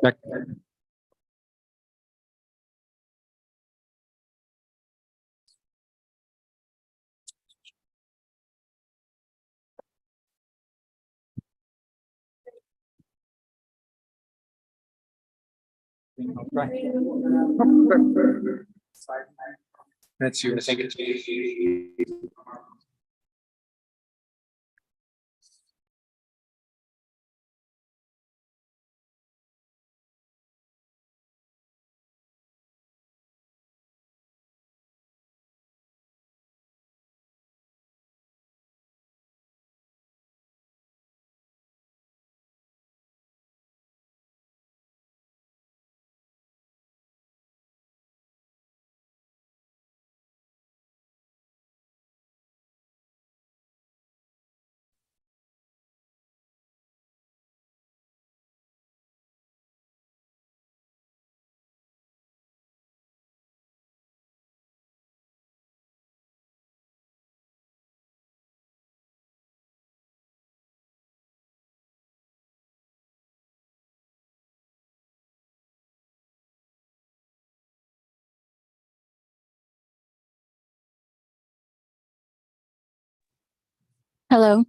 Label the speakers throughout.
Speaker 1: Back. Right. That's yours. I think it's
Speaker 2: Hello.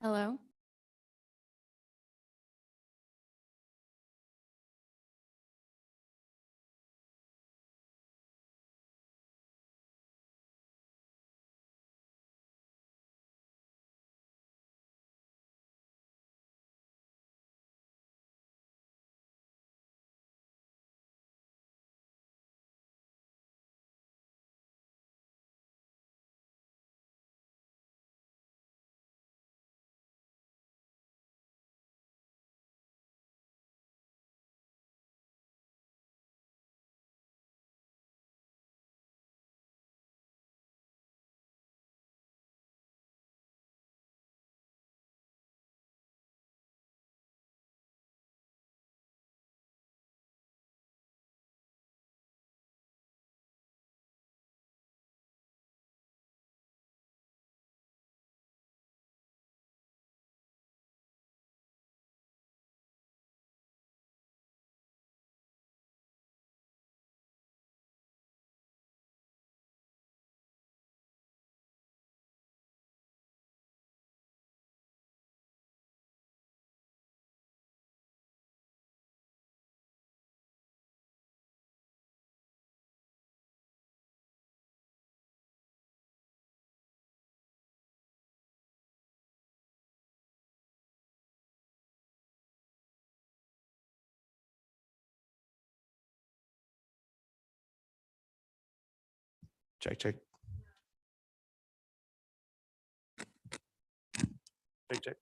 Speaker 2: Hello?
Speaker 3: Check, check. Check, check.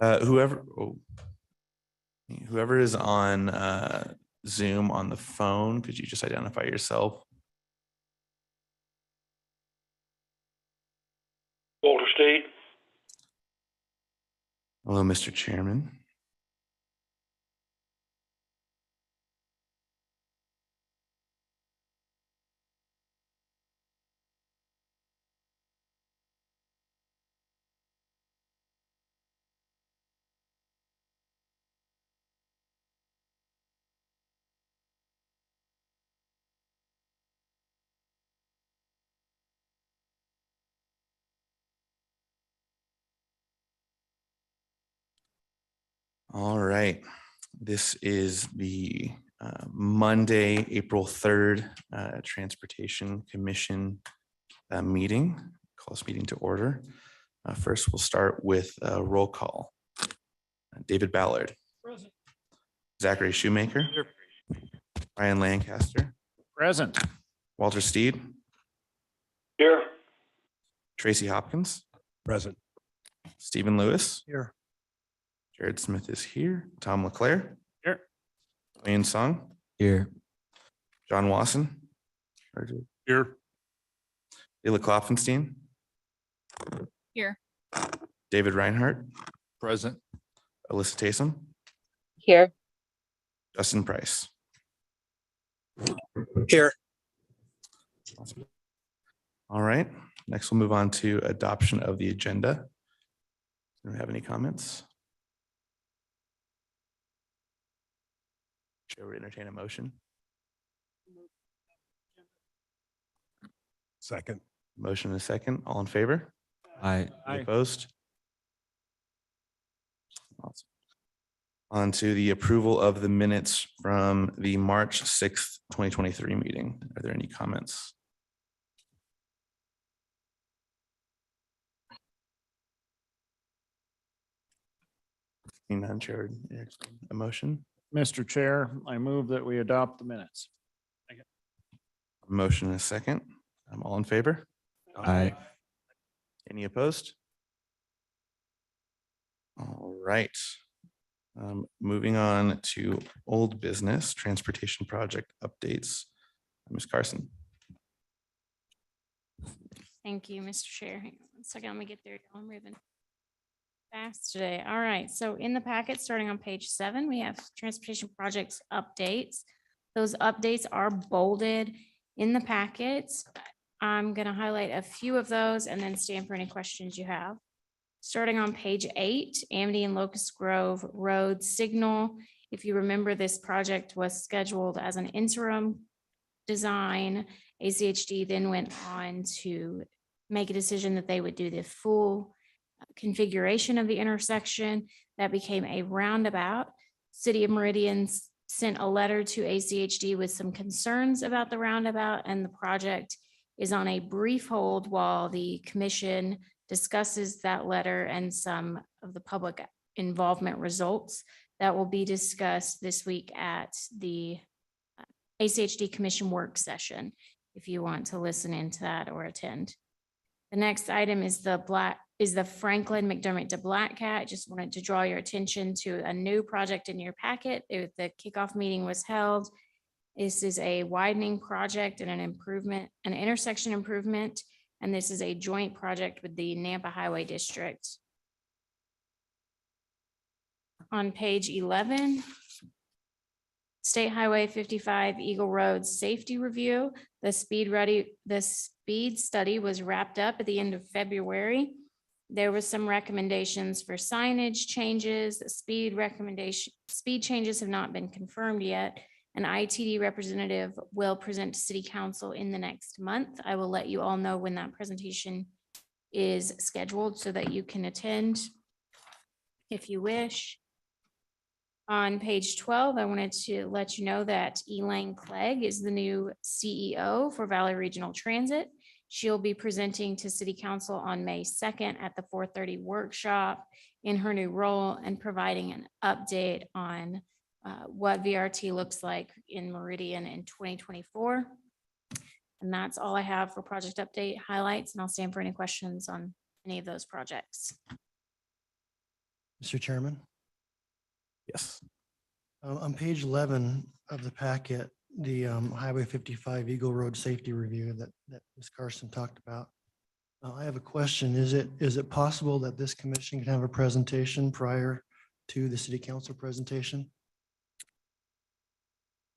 Speaker 3: Whoever is on Zoom on the phone, could you just identify yourself?
Speaker 2: Walter Steed.
Speaker 3: Hello, Mr. Chairman. All right, this is the Monday, April 3rd, Transportation Commission meeting. Call this meeting to order. First, we'll start with a roll call. David Ballard.
Speaker 2: Present.
Speaker 3: Zachary Shoemaker.
Speaker 2: Here.
Speaker 3: Ryan Lancaster.
Speaker 2: Present.
Speaker 3: Walter Steed.
Speaker 2: Here.
Speaker 3: Tracy Hopkins.
Speaker 2: Present.
Speaker 3: Stephen Lewis.
Speaker 2: Here.
Speaker 3: Jared Smith is here. Tom Leclerc.
Speaker 2: Here.
Speaker 3: Wayne Song.
Speaker 1: Here.
Speaker 3: John Wasson.
Speaker 2: Here.
Speaker 3: Leila Klopfenstein.
Speaker 4: Here.
Speaker 3: David Reinhardt.
Speaker 2: Present.
Speaker 3: Alyssa Taysom.
Speaker 4: Here.
Speaker 3: Justin Price.
Speaker 1: Here.
Speaker 3: All right, next we'll move on to adoption of the agenda. Do we have any comments? Chair would entertain a motion.
Speaker 2: Second.
Speaker 3: Motion and a second. All in favor?
Speaker 1: Aye.
Speaker 3: Any opposed? Awesome. On to the approval of the minutes from the March 6th, 2023 meeting. Are there any comments? Seeing none, Chair would entertain a motion.
Speaker 5: Mr. Chair, I move that we adopt the minutes.
Speaker 3: Motion and a second. I'm all in favor.
Speaker 1: Aye.
Speaker 3: Any opposed? All right. Moving on to old business, transportation project updates. Ms. Carson.
Speaker 4: Thank you, Mr. Chair. Hang on one second. Let me get there. I'm moving fast today. All right. So in the packet, starting on page 7, we have transportation projects updates. Those updates are bolded in the packets. I'm going to highlight a few of those and then stand for any questions you have. Starting on page 8, Amity and Locust Grove Road Signal. If you remember, this project was scheduled as an interim design. ACHD then went on to make a decision that they would do the full configuration of the intersection. That became a roundabout. City of Meridian sent a letter to ACHD with some concerns about the roundabout, and the project is on a brief hold while the commission discusses that letter and some of the public involvement results that will be discussed this week at the ACHD commission work session, if you want to listen into that or attend. The next item is the Franklin McDermott to Black Cat. Just wanted to draw your attention to a new project in your packet. The kickoff meeting was held. This is a widening project and an intersection improvement. And this is a joint project with the Nampa Highway District. On page 11, State Highway 55 Eagle Road Safety Review. The speed study was wrapped up at the end of February. There was some recommendations for signage changes. The speed changes have not been confirmed yet. An ITD representative will present to City Council in the next month. I will let you all know when that presentation is scheduled so that you can attend if you wish. On page 12, I wanted to let you know that Elaine Clegg is the new CEO for Valley Regional Transit. She'll be presenting to City Council on May 2nd at the 4:30 workshop in her new role and providing an update on what VRT looks like in Meridian in 2024. And that's all I have for project update highlights, and I'll stand for any questions on any of those projects.
Speaker 6: Mr. Chairman,
Speaker 3: Yes.
Speaker 6: on page 11 of the packet, the Highway 55 Eagle Road Safety Review that Ms. Carson talked about. I have a question. Is it possible that this commission can have a presentation prior to the city council presentation?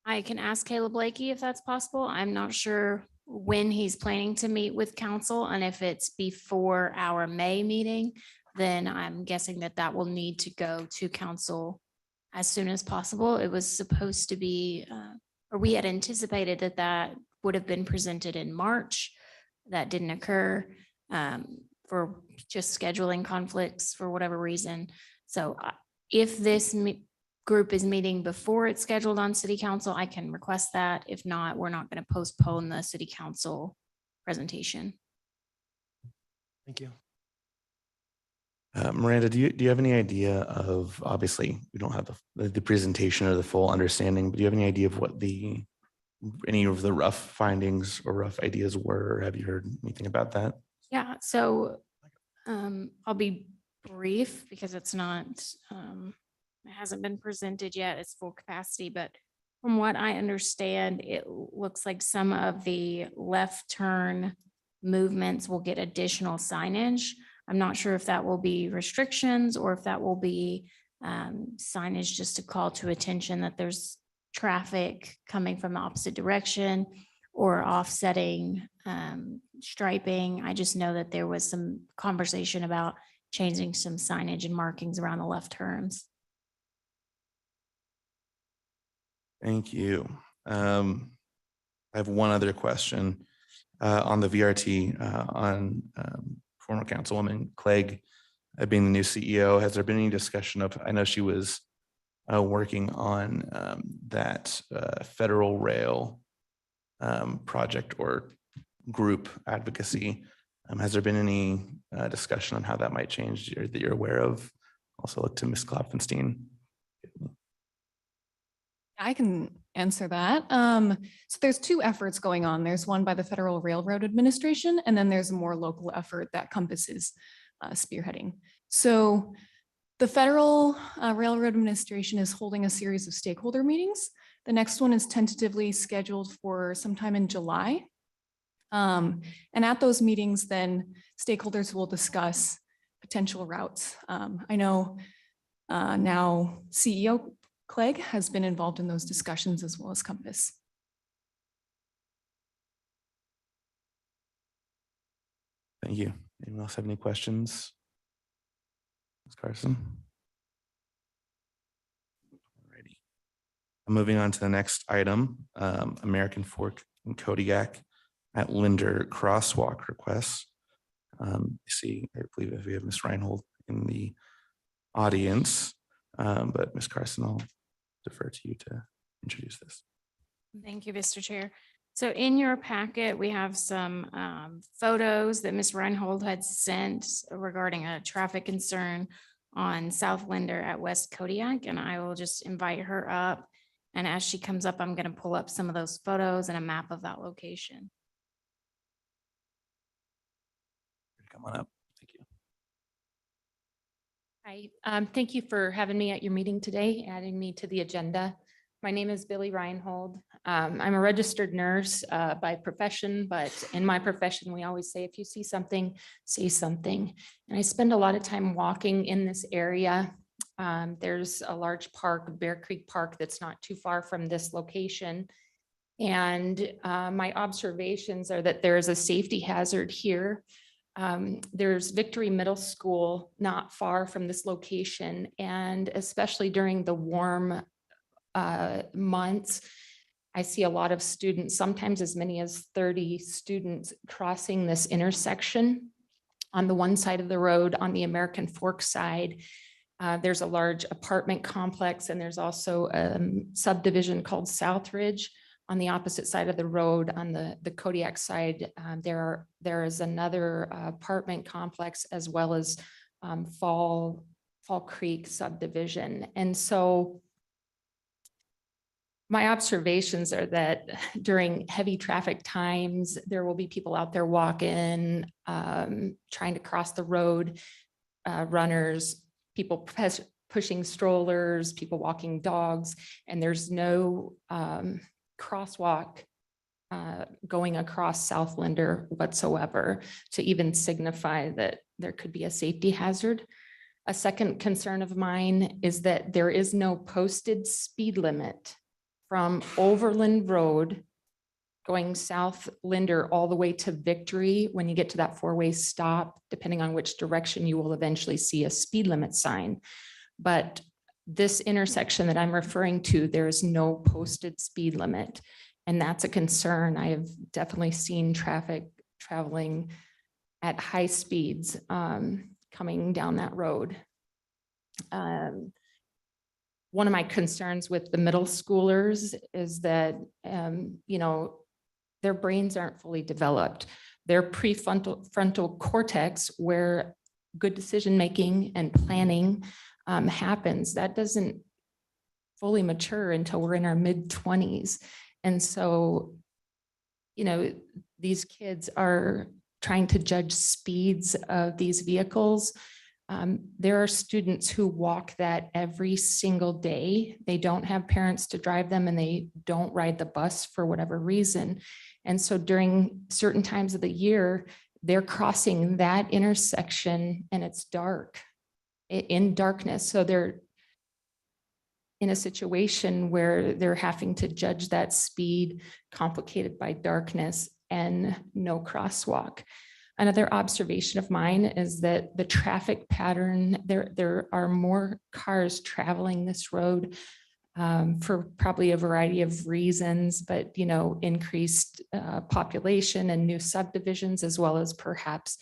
Speaker 4: I can ask Caleb Blakey if that's possible. I'm not sure when he's planning to meet with council, and if it's before our May meeting, then I'm guessing that that will need to go to council as soon as possible. It was supposed to be, or we had anticipated that that would have been presented in March. That didn't occur for just scheduling conflicts for whatever reason. So if this group is meeting before it's scheduled on city council, I can request that. If not, we're not going to postpone the city council presentation.
Speaker 6: Thank you.
Speaker 3: Miranda, do you have any idea of, obviously, we don't have the presentation or the full understanding, but do you have any idea of what any of the rough findings or rough ideas were? Or have you heard anything about that?
Speaker 4: Yeah, so I'll be brief because it's not, it hasn't been presented yet. It's full capacity, but from what I understand, it looks like some of the left turn movements will get additional signage. I'm not sure if that will be restrictions or if that will be signage just to call to attention that there's traffic coming from the opposite direction or offsetting striping. I just know that there was some conversation about changing some signage and markings around the left turns.
Speaker 3: Thank you. I have one other question on the VRT on former Councilwoman Clegg being the new CEO. Has there been any discussion of, I know she was working on that federal rail project or group advocacy. Has there been any discussion on how that might change or that you're aware of? Also look to Ms. Klopfenstein.
Speaker 7: I can answer that. So there's two efforts going on. There's one by the Federal Railroad Administration, and then there's a more local effort that Compass is spearheading. So the Federal Railroad Administration is holding a series of stakeholder meetings. The next one is tentatively scheduled for sometime in July. And at those meetings, then stakeholders will discuss potential routes. I know now CEO Clegg has been involved in those discussions as well as Compass.
Speaker 3: Thank you. Anyone else have any questions? Ms. Carson? Alrighty. Moving on to the next item, American Fork and Kodiak at Linder crosswalk requests. I believe if we have Ms. Reinhold in the audience, but Ms. Carson, I'll defer to you to introduce this.
Speaker 4: Thank you, Mr. Chair. So in your packet, we have some photos that Ms. Reinhold had sent regarding a traffic concern on South Linder at West Kodiak, and I will just invite her up. And as she comes up, I'm going to pull up some of those photos and a map of that location.
Speaker 3: Come on up. Thank you.
Speaker 8: Hi, thank you for having me at your meeting today, adding me to the agenda. My name is Billy Reinhold. I'm a registered nurse by profession, but in my profession, we always say, if you see something, say something. And I spend a lot of time walking in this area. There's a large park, Bear Creek Park, that's not too far from this location. And my observations are that there is a safety hazard here. There's Victory Middle School not far from this location, and especially during the warm months, I see a lot of students, sometimes as many as 30 students crossing this intersection. On the one side of the road, on the American Fork side, there's a large apartment complex, and there's also a subdivision called Southridge. On the opposite side of the road, on the Kodiak side, there is another apartment complex, as well as Fall Creek subdivision. And so my observations are that during heavy traffic times, there will be people out there walking, trying to cross the road, runners, people pushing strollers, people walking dogs, and there's no crosswalk going across Southlander whatsoever to even signify that there could be a safety hazard. A second concern of mine is that there is no posted speed limit from Overland Road going South Linder all the way to Victory. When you get to that four-way stop, depending on which direction, you will eventually see a speed limit sign. But this intersection that I'm referring to, there is no posted speed limit. And that's a concern. I have definitely seen traffic traveling at high speeds coming down that road. One of my concerns with the middle schoolers is that, you know, their brains aren't fully developed. Their frontal cortex, where good decision-making and planning happens, that doesn't fully mature until we're in our mid-20s. And so, you know, these kids are trying to judge speeds of these vehicles. There are students who walk that every single day. They don't have parents to drive them and they don't ride the bus for whatever reason. And so during certain times of the year, they're crossing that intersection and it's dark, in darkness. So they're in a situation where they're having to judge that speed, complicated by darkness and no crosswalk. Another observation of mine is that the traffic pattern, there are more cars traveling this road for probably a variety of reasons, but, you know, increased population and new subdivisions, as well as perhaps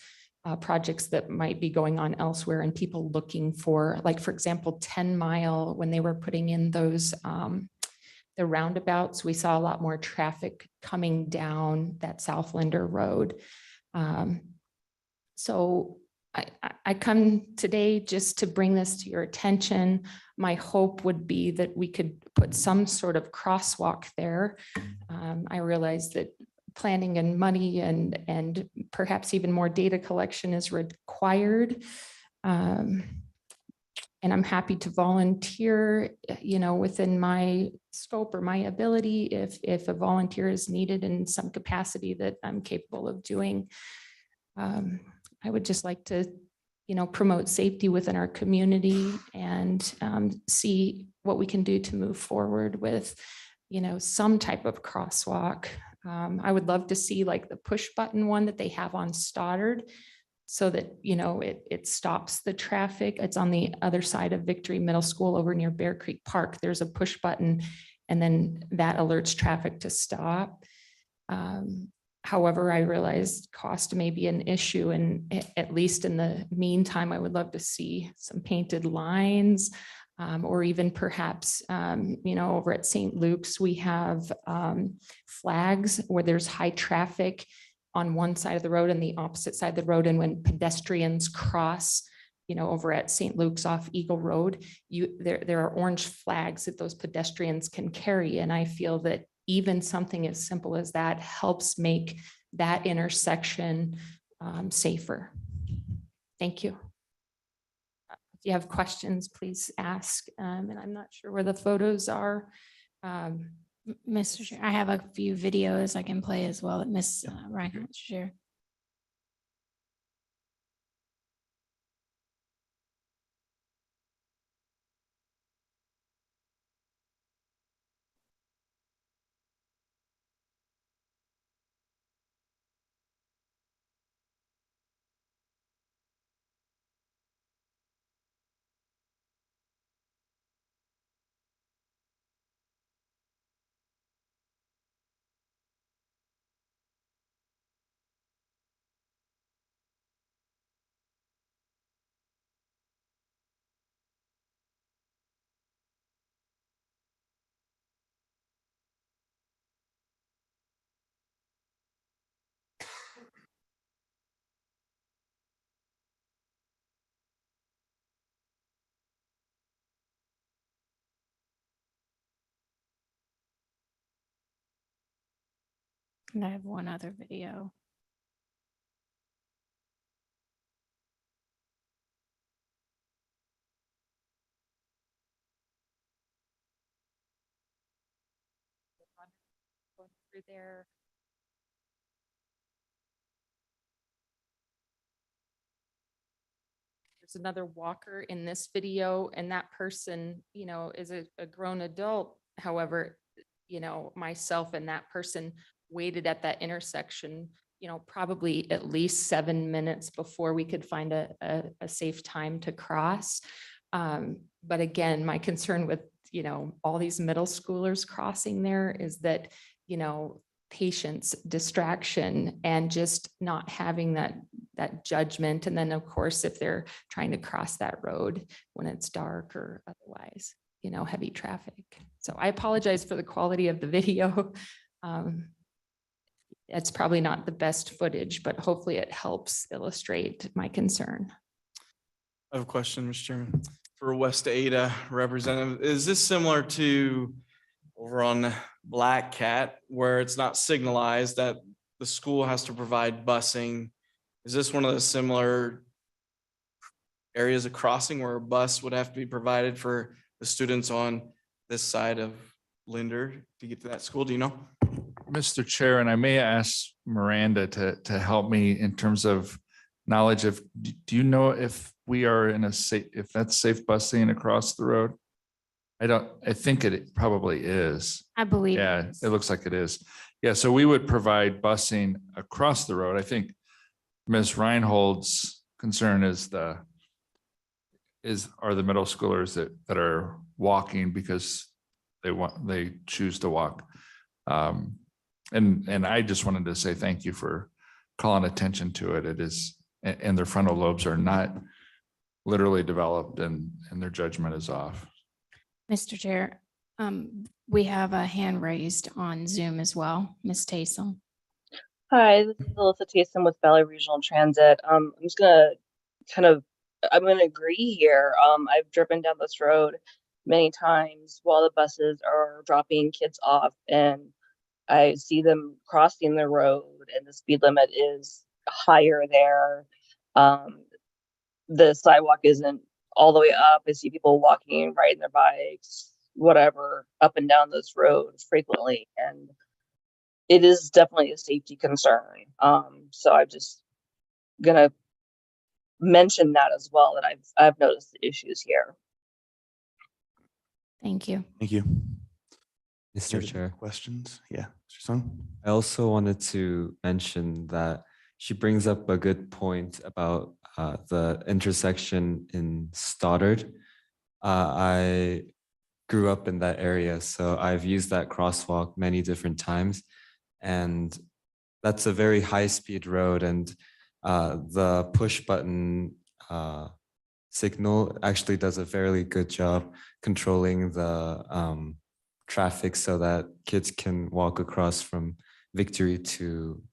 Speaker 8: projects that might be going on elsewhere and people looking for, like, for example, 10 Mile, when they were putting in those the roundabouts, we saw a lot more traffic coming down that Southlander Road. So I come today just to bring this to your attention. My hope would be that we could put some sort of crosswalk there. I realize that planning and money and perhaps even more data collection is required. And I'm happy to volunteer, you know, within my scope or my ability, if a volunteer is needed in some capacity that I'm capable of doing. I would just like to, you know, promote safety within our community and see what we can do to move forward with, you know, some type of crosswalk. I would love to see like the push button one that they have on Stoddard, so that, you know, it stops the traffic. It's on the other side of Victory Middle School over near Bear Creek Park. There's a push button and then that alerts traffic to stop. However, I realized cost may be an issue, and at least in the meantime, I would love to see some painted lines, or even perhaps, you know, over at St. Luke's, we have flags where there's high traffic on one side of the road and the opposite side of the road. And when pedestrians cross, you know, over at St. Luke's off Eagle Road, there are orange flags that those pedestrians can carry. And I feel that even something as simple as that helps make that intersection safer. Thank you. If you have questions, please ask. And I'm not sure where the photos are.
Speaker 4: Mr. Chair, I have a few videos I can play as well that Ms. Reinhardt wants to share. And I have one other video.
Speaker 8: going through there. There's another walker in this video, and that person, you know, is a grown adult. However, you know, myself and that person waited at that intersection, you know, probably at least 7 minutes before we could find a safe time to cross. But again, my concern with, you know, all these middle schoolers crossing there is that, you know, patience, distraction, and just not having that judgment. And then of course, if they're trying to cross that road when it's dark or otherwise, you know, heavy traffic. So I apologize for the quality of the video. It's probably not the best footage, but hopefully it helps illustrate my concern.
Speaker 3: I have a question, Mr. Chairman. For West Ada representative, is this similar to over on Black Cat where it's not signalized that the school has to provide busing? Is this one of the similar areas of crossing where a bus would have to be provided for the students on this side of Linder to get to that school? Do you know?
Speaker 2: Mr. Chair, and I may ask Miranda to help me in terms of knowledge of, do you know if we are in a safe, if that's safe busing across the road? I think it probably is.
Speaker 4: I believe.
Speaker 2: Yeah, it looks like it is. Yeah, so we would provide busing across the road. I think Ms. Reinhold's concern is are the middle schoolers that are walking because they choose to walk. And I just wanted to say thank you for calling attention to it. It is, and their frontal lobes are not literally developed and their judgment is off.
Speaker 4: Mr. Chair, we have a hand raised on Zoom as well. Ms. Taysom.
Speaker 9: Hi, this is Alyssa Taysom with Valley Regional Transit. I'm just gonna I'm gonna agree here. I've driven down this road many times while the buses are dropping kids off, and I see them crossing the road, and the speed limit is higher there. The sidewalk isn't all the way up. I see people walking, riding their bikes, whatever, up and down this road frequently, and it is definitely a safety concern. So I'm just gonna mention that as well, that I've noticed the issues here.
Speaker 4: Thank you.
Speaker 3: Thank you.
Speaker 10: Mr. Chair,
Speaker 3: Questions? Yeah, Mr. Sung.
Speaker 10: I also wanted to mention that she brings up a good point about the intersection in Stoddard. I grew up in that area, so I've used that crosswalk many different times, and that's a very high-speed road, and the push button signal actually does a fairly good job controlling the traffic so that kids can walk across from Victory to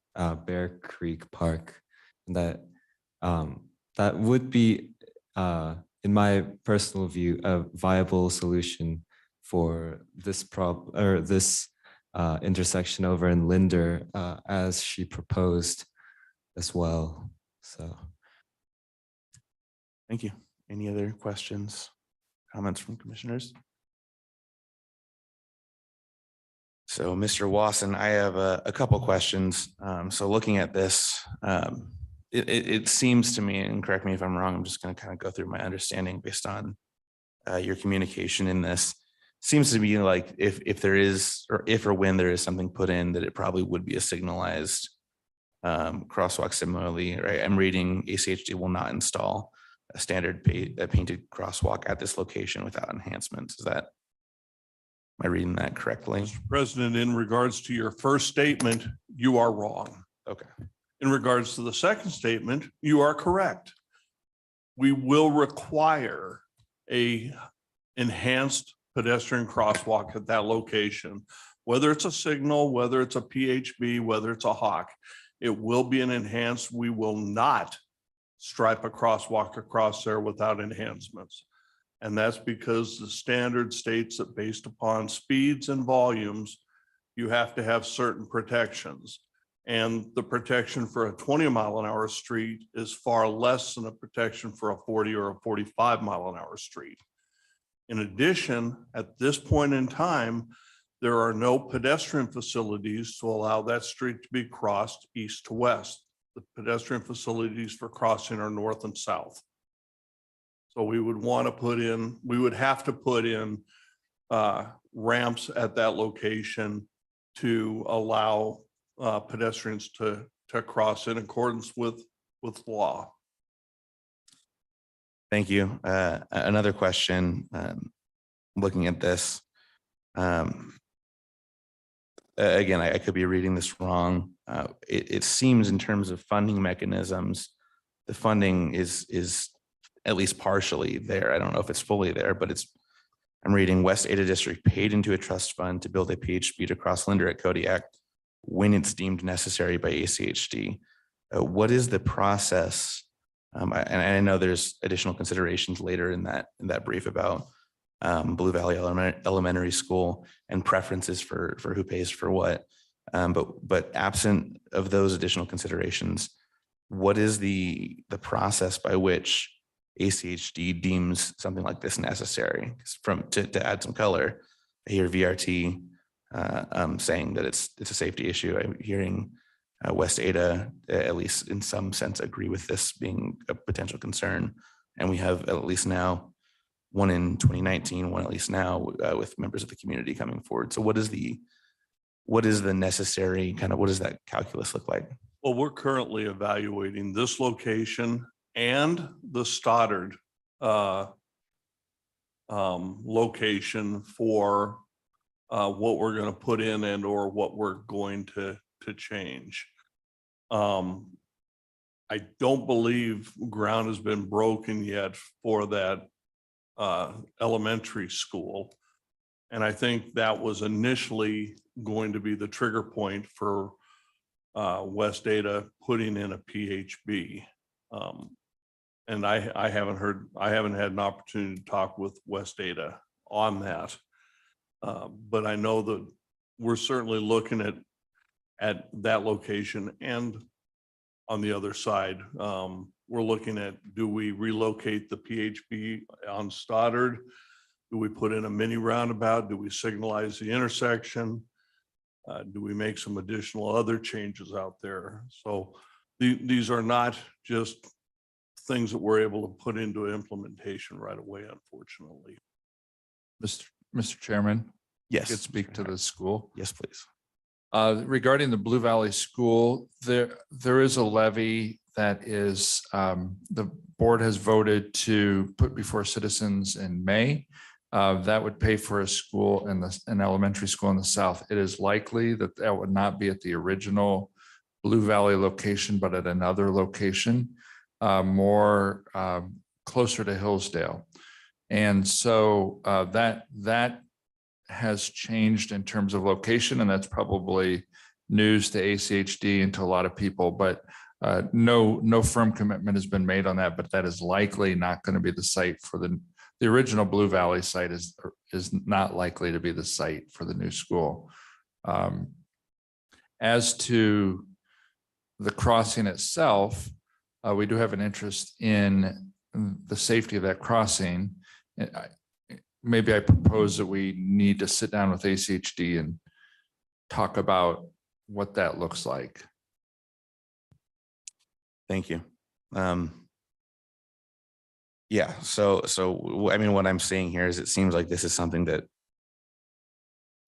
Speaker 10: Bear Creek Park. And that would be, in my personal view, a viable solution for this intersection over in Linder, as she proposed as well. So,
Speaker 3: Thank you. Any other questions, comments from commissioners? So, Mr. Wasson, I have a couple questions. So looking at this, it seems to me, and correct me if I'm wrong, I'm just going to kind of go through my understanding based on your communication in this. Seems to be like if there is, or if or when there is something put in, that it probably would be a signalized crosswalk. Similarly, right? I'm reading ACHD will not install a standard painted crosswalk at this location without enhancements. Am I reading that correctly?
Speaker 2: Mr. President, in regards to your first statement, you are wrong.
Speaker 3: Okay.
Speaker 2: In regards to the second statement, you are correct. We will require a enhanced pedestrian crosswalk at that location, whether it's a signal, whether it's a PHB, whether it's a hawk. It will be an enhanced. We will not stripe a crosswalk across there without enhancements. And that's because the standard states that based upon speeds and volumes, you have to have certain protections. And the protection for a 20-mile-an-hour street is far less than a protection for a 40 or a 45-mile-an-hour street. In addition, at this point in time, there are no pedestrian facilities to allow that street to be crossed east to west. The pedestrian facilities for crossing are north and south. So we would want to put in, we would have to put in ramps at that location to allow pedestrians to cross in accordance with law.
Speaker 3: Thank you. Another question, looking at this. Again, I could be reading this wrong. It seems in terms of funding mechanisms, the funding is at least partially there. I don't know if it's fully there, but I'm reading West Ada District paid into a trust fund to build a PHP to cross Linder at Kodiak when it's deemed necessary by ACHD. What is the process? And I know there's additional considerations later in that brief about Blue Valley Elementary School and preferences for who pays for what. But absent of those additional considerations, what is the process by which ACHD deems something like this necessary? To add some color, I hear VRT saying that it's a safety issue. I'm hearing West Ada, at least in some sense, agree with this being a potential concern. And we have at least now one in 2019, one at least now with members of the community coming forward. So what is the necessary kind of, what does that calculus look like?
Speaker 2: Well, we're currently evaluating this location and the Stoddard location for what we're going to put in and or what we're going to change. I don't believe ground has been broken yet for that elementary school. And I think that was initially going to be the trigger point for West Ada putting in a PHB. And I haven't had an opportunity to talk with West Ada on that. But I know that we're certainly looking at that location, and on the other side, we're looking at, do we relocate the PHB on Stoddard? Do we put in a mini roundabout? Do we signalize the intersection? Do we make some additional other changes out there? So these are not just things that we're able to put into implementation right away, unfortunately.
Speaker 1: Mr. Chairman,
Speaker 3: Yes.
Speaker 1: I could speak to the school.
Speaker 3: Yes, please.
Speaker 1: Regarding the Blue Valley School, there is a levy that is, the board has voted to put before citizens in May. That would pay for a school in an elementary school in the south. It is likely that that would not be at the original Blue Valley location, but at another location, more closer to Hillsdale. And so that has changed in terms of location, and that's probably news to ACHD and to a lot of people, but no firm commitment has been made on that, but that is likely not going to be the site for the original Blue Valley site is not likely to be the site for the new school. As to the crossing itself, we do have an interest in the safety of that crossing. Maybe I propose that we need to sit down with ACHD and talk about what that looks like.
Speaker 3: Thank you. Yeah, so I mean, what I'm seeing here is it seems like this is something that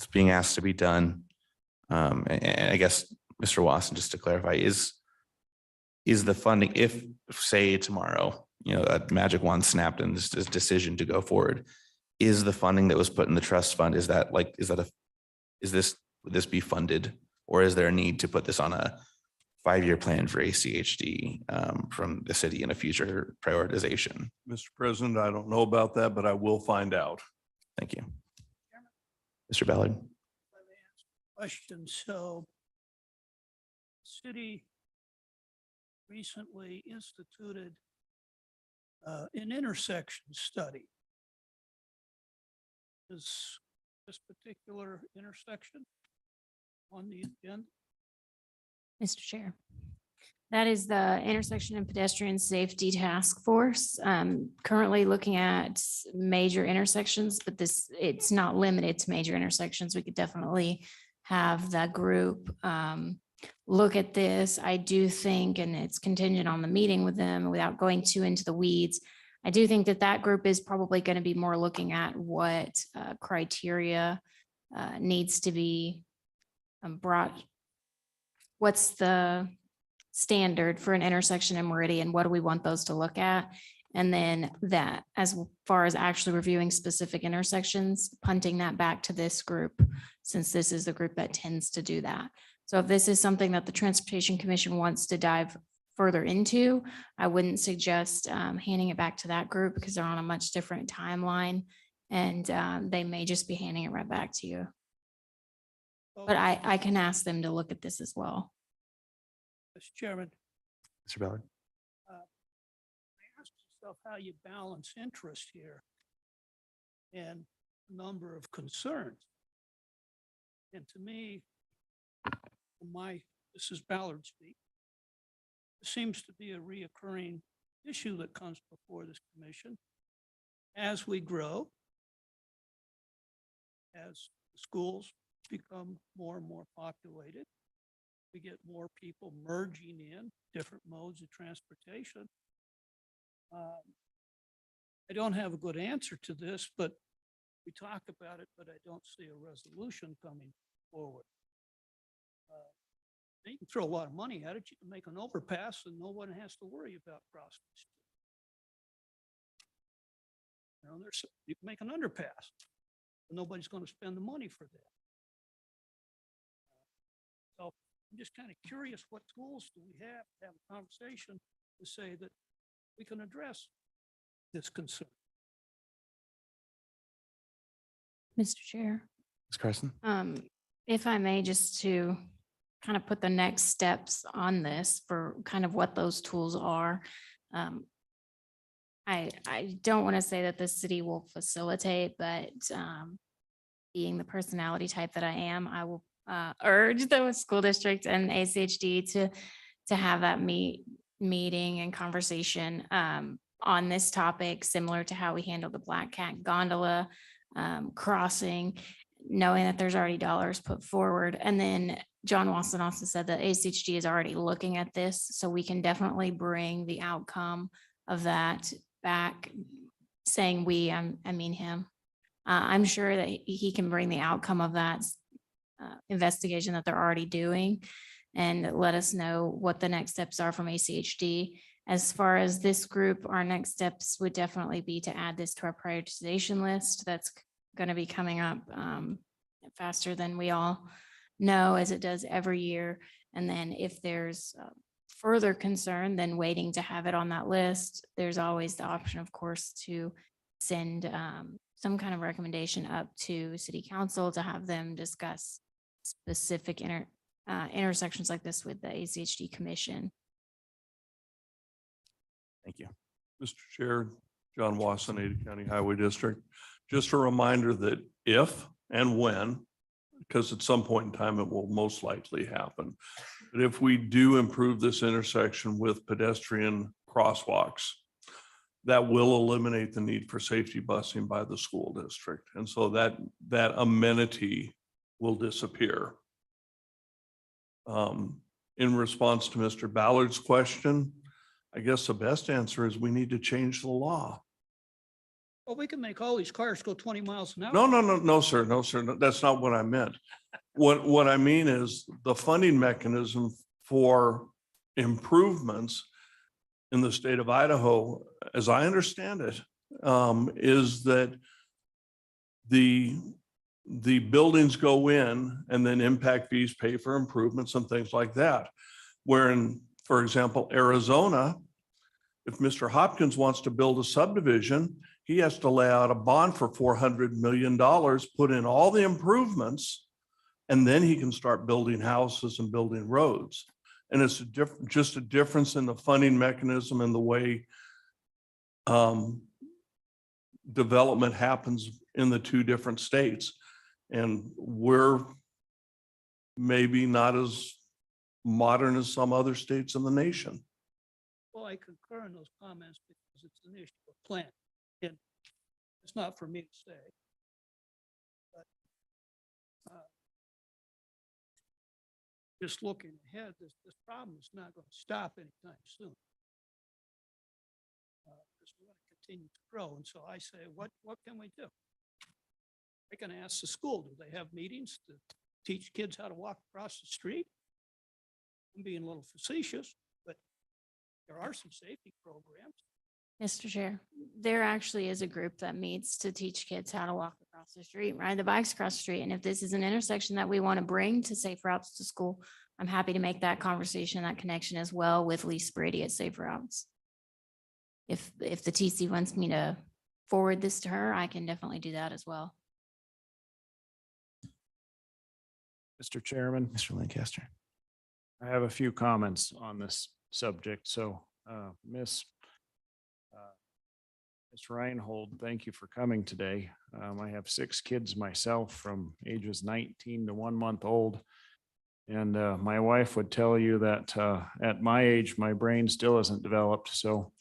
Speaker 3: is being asked to be done. And I guess, Mr. Wasson, just to clarify, is the funding, if say tomorrow, a magic wand snapped and this decision to go forward, is the funding that was put in the trust fund, would this be funded, or is there a need to put this on a 5-year plan for ACHD from the city in a future prioritization?
Speaker 2: Mr. President, I don't know about that, but I will find out.
Speaker 3: Thank you. Mr. Ballard.
Speaker 11: Question. So city recently instituted an intersection study. Is this particular intersection on the agenda?
Speaker 4: Mr. Chair. That is the Intersection and Pedestrian Safety Task Force. Currently looking at major intersections, but it's not limited to major intersections. We could definitely have that group look at this. I do think, and it's contingent on the meeting with them without going too into the weeds, I do think that that group is probably going to be more looking at what criteria needs to be brought. What's the standard for an intersection in Meridian? What do we want those to look at? And then that, as far as actually reviewing specific intersections, punting that back to this group, since this is the group that tends to do that. So if this is something that the Transportation Commission wants to dive further into, I wouldn't suggest handing it back to that group because they're on a much different timeline and they may just be handing it right back to you. But I can ask them to look at this as well.
Speaker 11: Mr. Chairman,
Speaker 3: Mr. Ballard.
Speaker 11: ask yourself how you balance interest here and number of concerns. And to me, this is Ballard speak. It seems to be a reoccurring issue that comes before this commission as we grow, as the schools become more and more populated. We get more people merging in different modes of transportation. I don't have a good answer to this, but we talk about it, but I don't see a resolution coming forward. You can throw a lot of money at it. You can make an overpass and no one has to worry about crossing the street. You know, you can make an underpass, but nobody's going to spend the money for that. So I'm just kind of curious, what tools do we have to have a conversation to say that we can address this concern?
Speaker 4: Mr. Chair.
Speaker 3: Ms. Carson.
Speaker 4: If I may, just to kind of put the next steps on this for kind of what those tools are. I don't want to say that the city will facilitate, but being the personality type that I am, I will urge the school district and ACHD to have that meeting and conversation on this topic, similar to how we handle the Black Cat gondola crossing, knowing that there's already dollars put forward. And then John Wasson also said that ACHD is already looking at this, so we can definitely bring the outcome of that back, saying we, I mean him. I'm sure that he can bring the outcome of that investigation that they're already doing and let us know what the next steps are from ACHD. As far as this group, our next steps would definitely be to add this to our prioritization list. That's going to be coming up faster than we all know, as it does every year. And then if there's further concern, then waiting to have it on that list. There's always the option, of course, to send some kind of recommendation up to city council to have them discuss specific intersections like this with the ACHD commission.
Speaker 3: Thank you.
Speaker 2: Mr. Chair, John Wasson, Ada County Highway District. Just a reminder that if and when, because at some point in time it will most likely happen, but if we do improve this intersection with pedestrian crosswalks, that will eliminate the need for safety busing by the school district. And so that amenity will disappear. In response to Mr. Ballard's question, I guess the best answer is we need to change the law.
Speaker 11: Well, we can make all these cars go 20 miles an hour.
Speaker 2: No, sir. No, that's not what I meant. What I mean is the funding mechanism for improvements in the state of Idaho, as I understand it, is that the buildings go in and then impact fees pay for improvements and things like that. Where in, for example, Arizona, if Mr. Hopkins wants to build a subdivision, he has to lay out a bond for $400 million, put in all the improvements, and then he can start building houses and building roads. And it's just a difference in the funding mechanism and the way development happens in the two different states. And we're maybe not as modern as some other states in the nation.
Speaker 11: Well, I concur in those comments because it's an issue of plan. And it's not for me to say. But just looking ahead, this problem is not going to stop anytime soon. Because we're going to continue to grow. And so I say, what can we do? I can ask the school, do they have meetings to teach kids how to walk across the street? I'm being a little facetious, but there are some safety programs.
Speaker 4: Mr. Chair, there actually is a group that meets to teach kids how to walk across the street, ride the bikes across the street. And if this is an intersection that we want to bring to safe routes to school, I'm happy to make that conversation, that connection as well with Lisa Brady at Safe Routes. If the TC wants me to forward this to her, I can definitely do that as well.
Speaker 5: Mr. Chairman,
Speaker 3: Mr. Lancaster.
Speaker 5: I have a few comments on this subject. So, Miss Reinhold, thank you for coming today. I have 6 kids myself from ages 19 to 1 month old. And my wife would tell you that at my age, my brain still isn't developed. So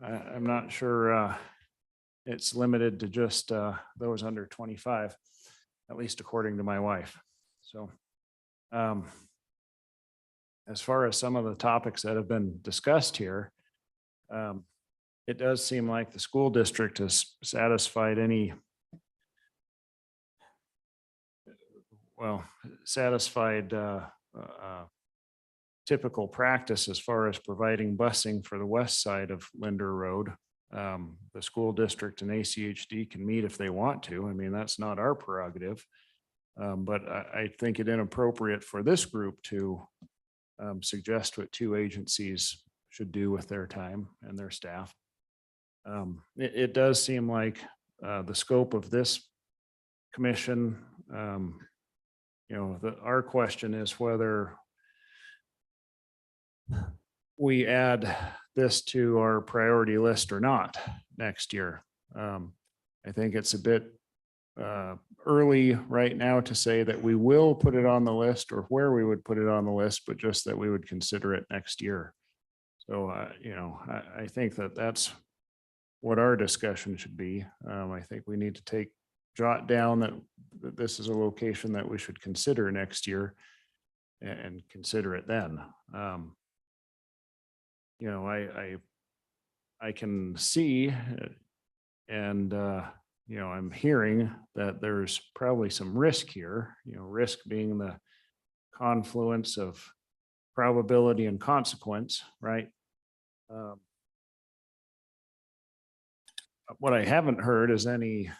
Speaker 5: I'm not sure it's limited to just those under 25, at least according to my wife. So as far as some of the topics that have been discussed here, it does seem like the school district has satisfied typical practice as far as providing busing for the west side of Linder Road. The school district and ACHD can meet if they want to. I mean, that's not our prerogative. But I think it inappropriate for this group to suggest what 2 agencies should do with their time and their staff. It does seem like the scope of this commission, our question is whether we add this to our priority list or not next year. I think it's a bit early right now to say that we will put it on the list or where we would put it on the list, but just that we would consider it next year. So, I think that that's what our discussion should be. I think we need to jot down that this is a location that we should consider next year and consider it then. I can see and I'm hearing that there's probably some risk here, risk being the confluence of probability and consequence, right? What I haven't heard is anything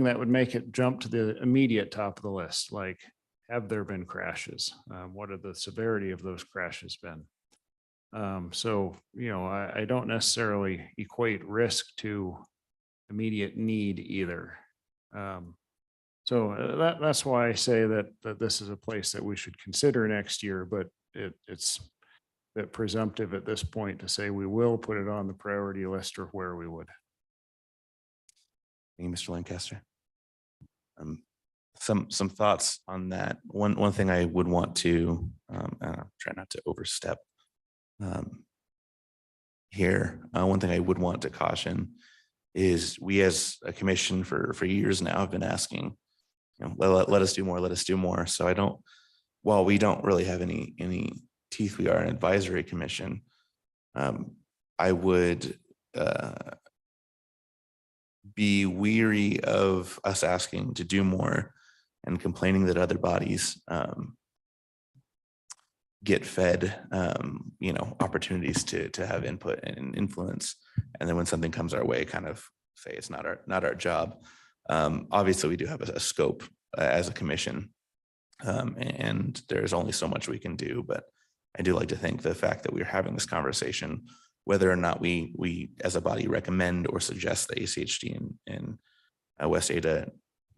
Speaker 5: that would make it jump to the immediate top of the list, like have there been crashes? What are the severity of those crashes been? So, I don't necessarily equate risk to immediate need either. So that's why I say that this is a place that we should consider next year, but it's a bit presumptive at this point to say we will put it on the priority list or where we would.
Speaker 3: Thank you, Mr. Lancaster. Some thoughts on that. One thing I would want to try not to overstep here. One thing I would want to caution is we as a commission for years now have been asking, let us do more, let us do more. So while we don't really have any teeth, we are an advisory commission. I would be weary of us asking to do more and complaining that other bodies get fed opportunities to have input and influence, and then when something comes our way, kind of say it's not our job. Obviously we do have a scope as a commission, and there's only so much we can do, but I do like to think the fact that we're having this conversation, whether or not we as a body recommend or suggest the ACHD and West Ada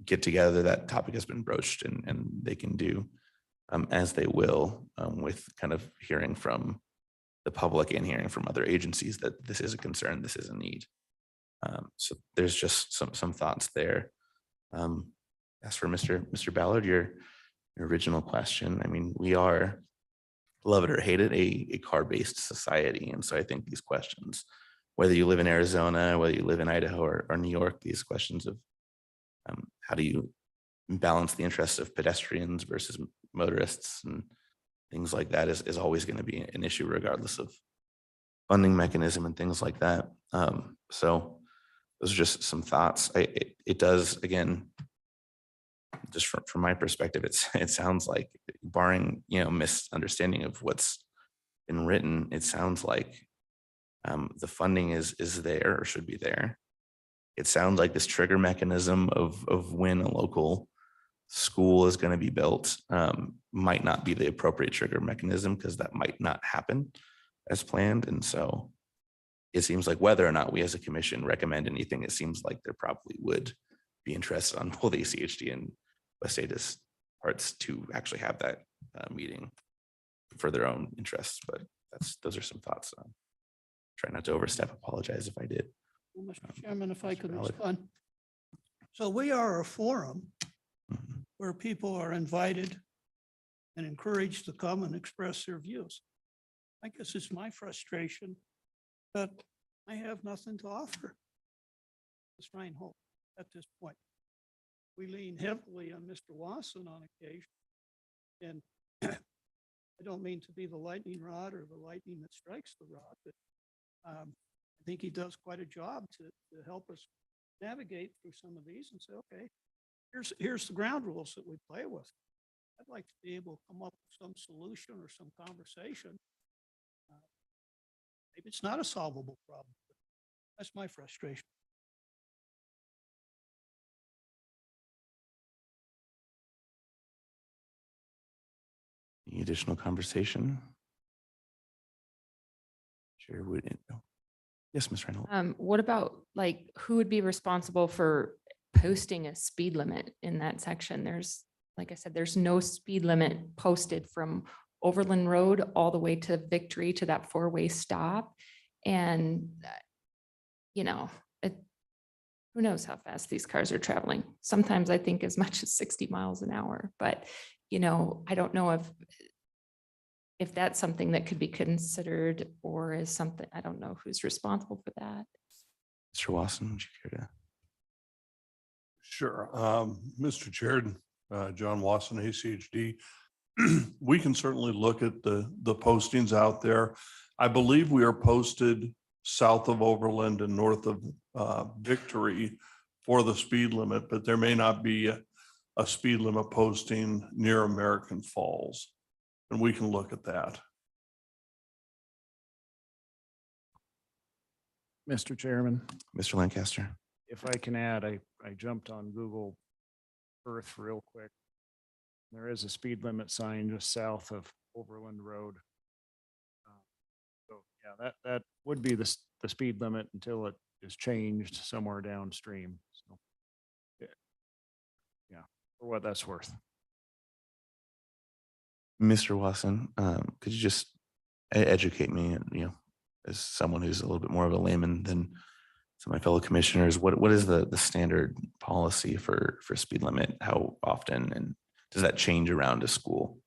Speaker 3: get together, that topic has been broached, and they can do as they will, with kind of hearing from the public and hearing from other agencies that this is a concern, this is a need. So there's just some thoughts there. As for Mr. Ballard, your original question, I mean, we are, love it or hate it, a car-based society. And so I think these questions, whether you live in Arizona, whether you live in Idaho or New York, these questions of how do you balance the interests of pedestrians versus motorists and things like that is always going to be an issue regardless of funding mechanism and things like that. So those are just some thoughts. It does, again, just from my perspective, it sounds like, barring, misunderstanding of what's been written, it sounds like the funding is there or should be there. It sounds like this trigger mechanism of when a local school is going to be built might not be the appropriate trigger mechanism, because that might not happen as planned. And so it seems like whether or not we as a commission recommend anything, it seems like there probably would be interest on both ACHD and West Davis parts to actually have that meeting for their own interests. But those are some thoughts. Try not to overstep. Apologize if I did.
Speaker 11: Well, Mr. Chairman, if I
Speaker 3: Mr.
Speaker 11: could
Speaker 3: Ballard.
Speaker 11: respond. So we are a forum
Speaker 3: Mhm.
Speaker 11: where people are invited and encouraged to come and express their views. I guess it's my frustration that I have nothing to offer Ms. Reinhold at this point. We lean heavily on Mr. Wasson on occasion. And I don't mean to be the lightning rod or the lightning that strikes the rod, but I think he does quite a job to help us navigate through some of these and say, okay, here's the ground rules that we play with. I'd like to be able to come up with some solution or some conversation. Maybe it's not a solvable problem. But that's my frustration.
Speaker 3: Any additional conversation? Chair would. Yes, Ms. Reinhold.
Speaker 8: What about, like, who would be responsible for posting a speed limit in that section? There's, like I said, there's no speed limit posted from Overland Road all the way to Victory to that four-way stop. And, who knows how fast these cars are traveling? Sometimes I think as much as 60 miles an hour, but, I don't know if that's something that could be considered, or is something, I don't know who's responsible for that.
Speaker 3: Mr. Wasson, would you care to?
Speaker 2: Sure. Mr. Chair, John Wasson, ACHD. We can certainly look at the postings out there. I believe we are posted south of Overland and north of Victory for the speed limit, but there may not be a speed limit posting near American Falls. And we can look at that.
Speaker 5: Mr. Chairman,
Speaker 3: Mr. Lancaster.
Speaker 5: if I can add, I jumped on Google Earth real quick. There is a speed limit sign just south of Overland Road. So yeah, that would be the speed limit until it is changed somewhere downstream. So yeah, for what that's worth.
Speaker 3: Mr. Wasson, could you just educate me, as someone who's a little bit more of a layman than some of my fellow commissioners, what is the standard policy for speed limit? How often, and does that change around a school?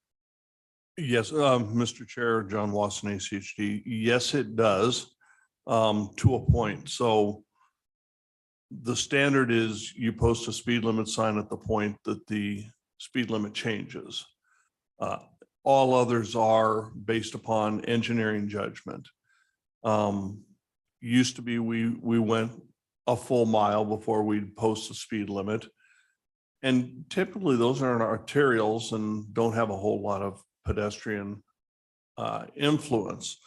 Speaker 2: Yes, Mr. Chair, John Wasson, ACHD. Yes, it does, to a point. So the standard is you post a speed limit sign at the point that the speed limit changes. All others are based upon engineering judgment. Used to be we went a full mile before we'd post the speed limit. And typically those are in arterials and don't have a whole lot of pedestrian influence.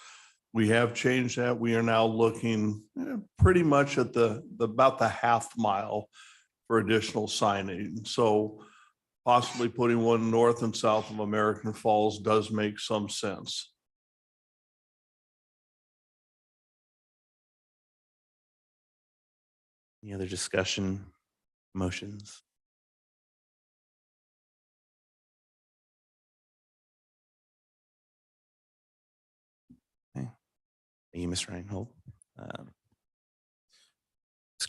Speaker 2: We have changed that. We are now looking pretty much at about the half mile for additional signage. So possibly putting one north and south of American Falls does make some sense.
Speaker 3: Any other discussion, motions? Okay. Thank you, Ms. Reinhold. Ms.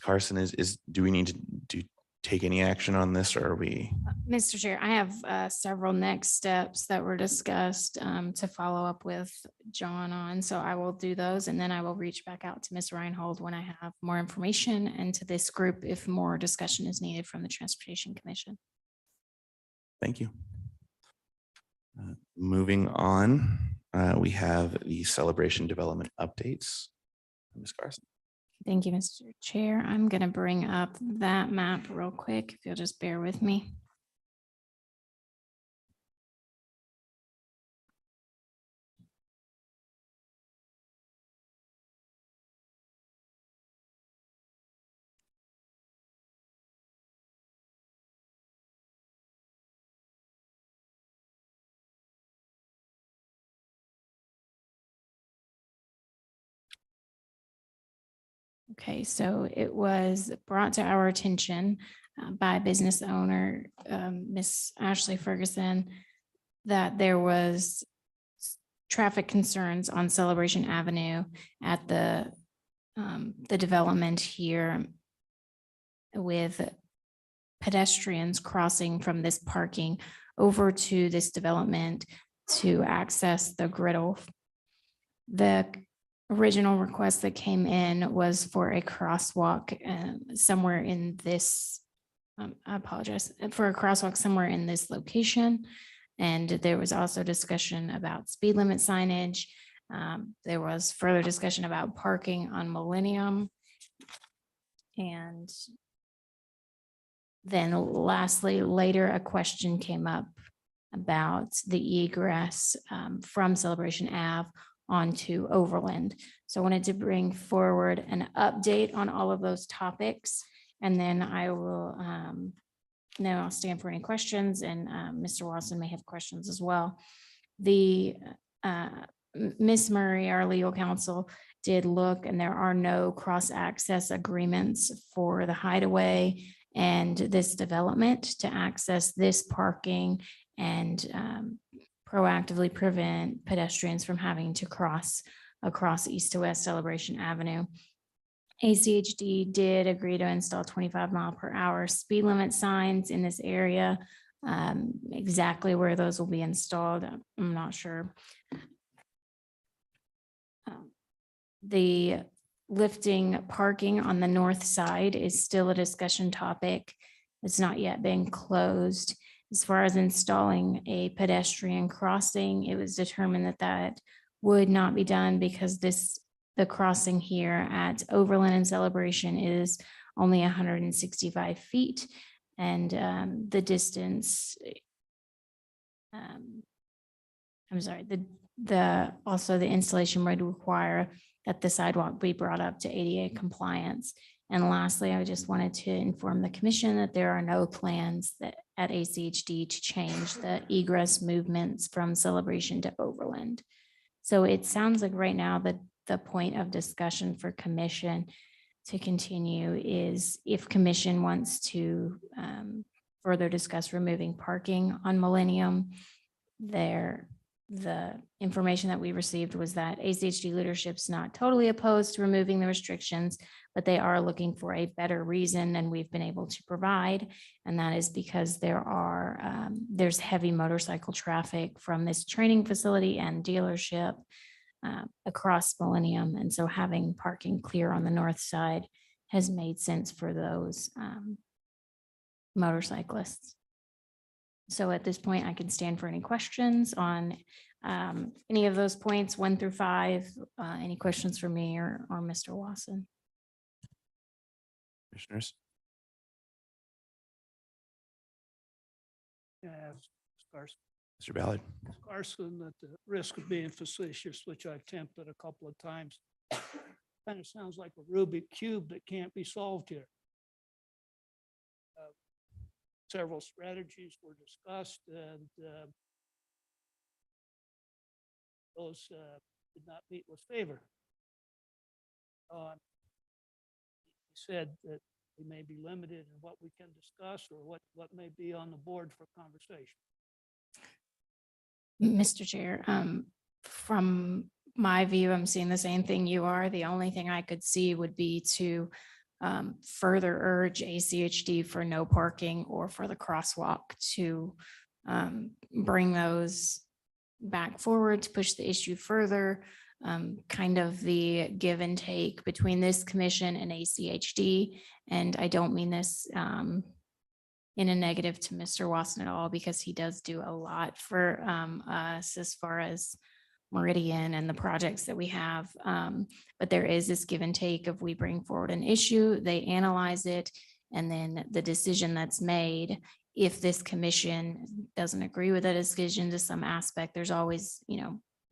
Speaker 3: Carson, do we need to take any action on this, or are we?
Speaker 4: Mr. Chair, I have several next steps that were discussed to follow up with John on, so I will do those, and then I will reach back out to Ms. Reinhold when I have more information, and to this group if more discussion is needed from the Transportation Commission.
Speaker 3: Thank you. Moving on, we have the celebration development updates. Ms. Carson.
Speaker 4: Thank you, Mr. Chair. I'm going to bring up that map real quick, if you'll just bear with me. Okay, so it was brought to our attention by business owner, Miss Ashley Ferguson, that there was traffic concerns on Celebration Avenue at the development here, with pedestrians crossing from this parking over to this development to access the griddle. The original request that came in was for a crosswalk somewhere in this, I apologize, for a crosswalk somewhere in this location. And there was also discussion about speed limit signage. There was further discussion about parking on Millennium. And then lastly, later, a question came up about the egress from Celebration Ave onto Overland. So I wanted to bring forward an update on all of those topics, and then I will now I'll stand for any questions, and Mr. Watson may have questions as well. The Miss Murray, our legal counsel, did look, and there are no cross-access agreements for the Hideaway and this development to access this parking and proactively prevent pedestrians from having to cross across east to west Celebration Avenue. ACHD did agree to install 25-mile-per-hour speed limit signs in this area. Exactly where those will be installed, I'm not sure. The lifting parking on the north side is still a discussion topic. It's not yet been closed. As far as installing a pedestrian crossing, it was determined that that would not be done because the crossing here at Overland and Celebration is only 165 feet. And the distance, I'm sorry, also the installation would require that the sidewalk be brought up to ADA compliance. And lastly, I just wanted to inform the commission that there are no plans that at ACHD to change the egress movements from Celebration to Overland. So it sounds like right now that the point of discussion for commission to continue is if commission wants to further discuss removing parking on Millennium. The information that we received was that ACHD leadership's not totally opposed to removing the restrictions, but they are looking for a better reason than we've been able to provide. And that is because there's heavy motorcycle traffic from this training facility and dealership across Millennium. And so having parking clear on the north side has made sense for those motorcyclists. So at this point, I can stand for any questions on any of those points, 1 through 5. Any questions for me or Mr. Wasson?
Speaker 3: Commissioners?
Speaker 11: Yeah, Carson.
Speaker 3: Mr. Ballard?
Speaker 11: Carson, at the risk of being facetious, which I've attempted a couple of times, kind of sounds like a Rubik cube that can't be solved here. Several strategies were discussed, and those did not meet with favor. He said that we may be limited in what we can discuss or what may be on the board for conversation.
Speaker 4: Mr. Chair, from my view, I'm seeing the same thing you are. The only thing I could see would be to further urge ACHD for no parking or for the crosswalk to bring those back forward to push the issue further. Kind of the give and take between this commission and ACHD. And I don't mean this in a negative to Mr. Wasson at all, because he does do a lot for us as far as Meridian and the projects that we have. But there is this give and take of we bring forward an issue, they analyze it, and then the decision that's made, if this commission doesn't agree with that decision to some aspect, there's always,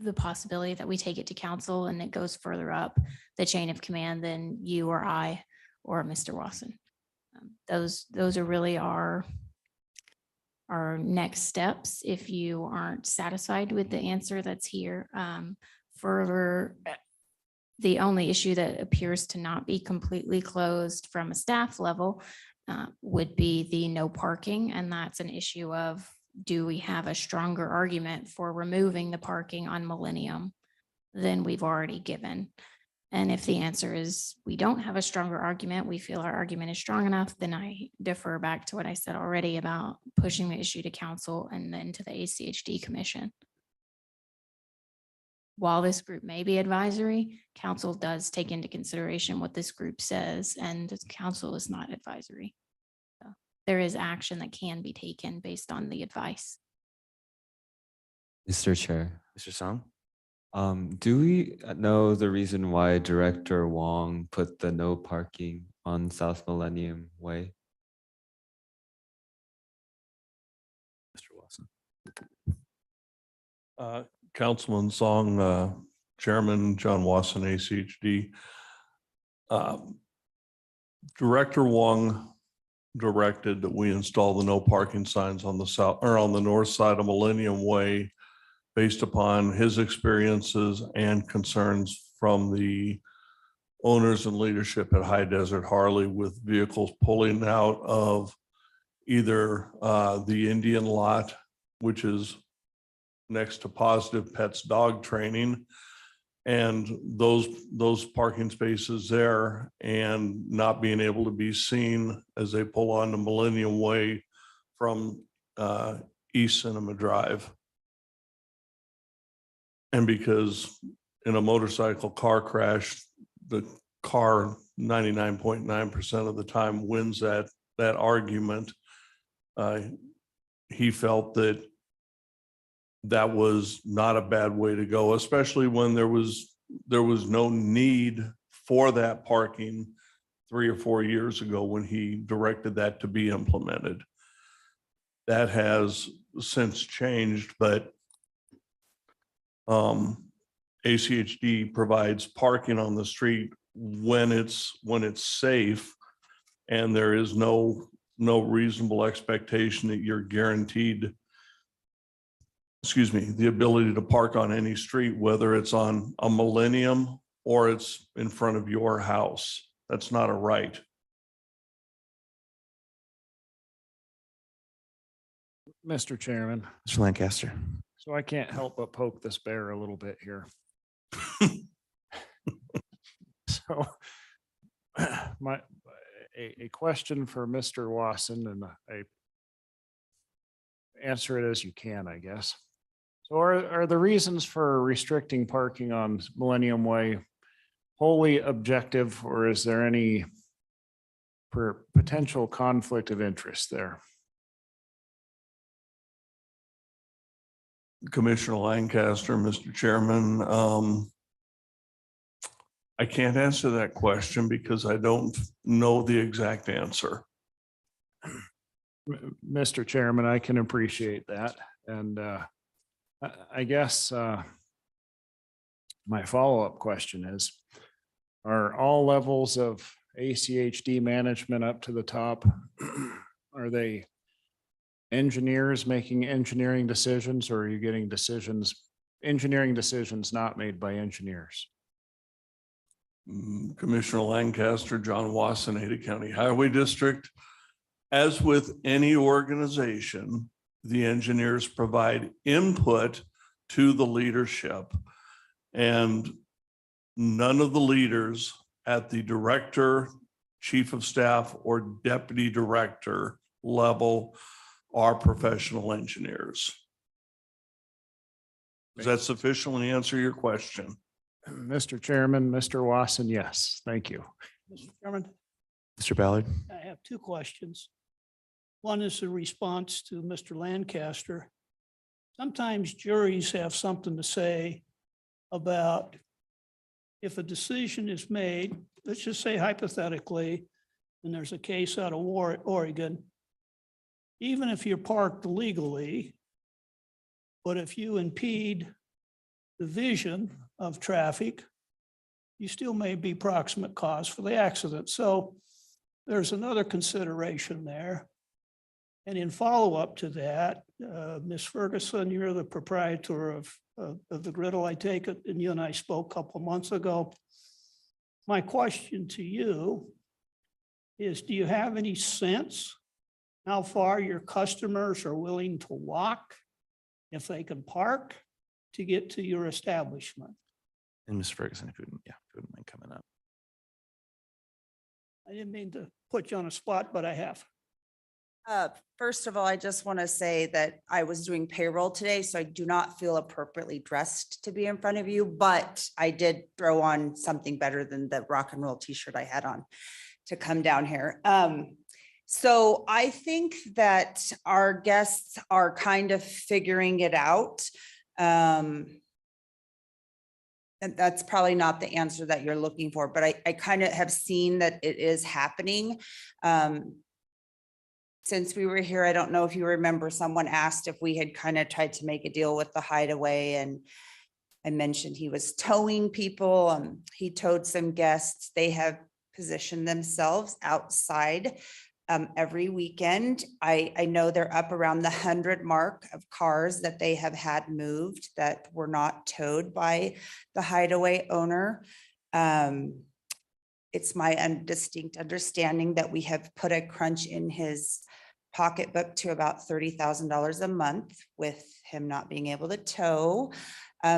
Speaker 4: the possibility that we take it to council and it goes further up the chain of command than you or I or Mr. Wasson. Those are really our next steps if you aren't satisfied with the answer that's here. Further, the only issue that appears to not be completely closed from a staff level would be the no parking. And that's an issue of, do we have a stronger argument for removing the parking on Millennium than we've already given? And if the answer is we don't have a stronger argument, we feel our argument is strong enough, then I defer back to what I said already about pushing the issue to council and then to the ACHD commission. While this group may be advisory, council does take into consideration what this group says, and council is not advisory. So there is action that can be taken based on the advice.
Speaker 10: Mr. Chair,
Speaker 3: Mr. Song?
Speaker 10: do we know the reason why Director Wong put the no parking on South Millennium Way?
Speaker 3: Mr. Watson?
Speaker 2: Councilman Song, Chairman John Wasson, ACHD. Director Wong directed that we install the no parking signs on the south or on the north side of Millennium Way based upon his experiences and concerns from the owners and leadership at High Desert Harley with vehicles pulling out of either the Indian lot, which is next to Positive Pets dog training, and those parking spaces there, and not being able to be seen as they pull onto Millennium Way from East Cinema Drive. And because in a motorcycle car crash, the car 99.9% of the time wins that argument, he felt that that was not a bad way to go, especially when there was no need for that parking 3 or 4 years ago when he directed that to be implemented. That has since changed, but ACHD provides parking on the street when it's safe, and there is no reasonable expectation that you're guaranteed, the ability to park on any street, whether it's on a Millennium or it's in front of your house. That's not a right.
Speaker 5: Mr. Chairman,
Speaker 3: Mr. Lancaster?
Speaker 5: so I can't help but poke this bear a little bit here. So a question for Mr. Wasson, and I answer it as you can, I guess. So are the reasons for restricting parking on Millennium Way wholly objective, or is there any potential conflict of interest there?
Speaker 2: Commissioner Lancaster, Mr. Chairman, I can't answer that question because I don't know the exact answer.
Speaker 5: Mr. Chairman, I can appreciate that. And I guess my follow-up question is, are all levels of ACHD management up to the top, are they engineers making engineering decisions, or are you getting engineering decisions not made by engineers?
Speaker 2: Commissioner Lancaster, John Wasson, Ada County Highway District. As with any organization, the engineers provide input to the leadership, and none of the leaders at the director chief of staff or deputy director level are professional engineers. Does that sufficiently answer your question?
Speaker 5: Mr. Chairman, Mr. Wasson, yes, thank you.
Speaker 11: Mr. Chairman,
Speaker 3: Mr. Ballard?
Speaker 11: I have two questions. One is a response to Mr. Lancaster. Sometimes juries have something to say about if a decision is made, let's just say hypothetically, and there's a case out of Oregon, even if you're parked legally, but if you impede the vision of traffic, you still may be proximate cause for the accident. So there's another consideration there. And in follow-up to that, Ms. Ferguson, you're the proprietor of the griddle, I take it, and you and I spoke a couple months ago. My question to you is, do you have any sense how far your customers are willing to walk if they can park to get to your establishment?
Speaker 3: And Ms. Ferguson, if you wouldn't mind coming up.
Speaker 11: I didn't mean to put you on a spot, but I have.
Speaker 12: First of all, I just want to say that I was doing payroll today, so I do not feel appropriately dressed to be in front of you, but I did throw on something better than the rock and roll t-shirt I had on to come down here. So I think that our guests are kind of figuring it out. And that's probably not the answer that you're looking for, but I kind of have seen that it is happening. Since we were here, I don't know if you remember, someone asked if we had kind of tried to make a deal with the Hideaway, and I mentioned he was towing people. He towed some guests. They have positioned themselves outside every weekend. I know they're up around the 100 mark of cars that they have had moved that were not towed by the Hideaway owner. It's my distinct understanding that we have put a crunch in his pocketbook to about $30,000 a month with him not being able to tow.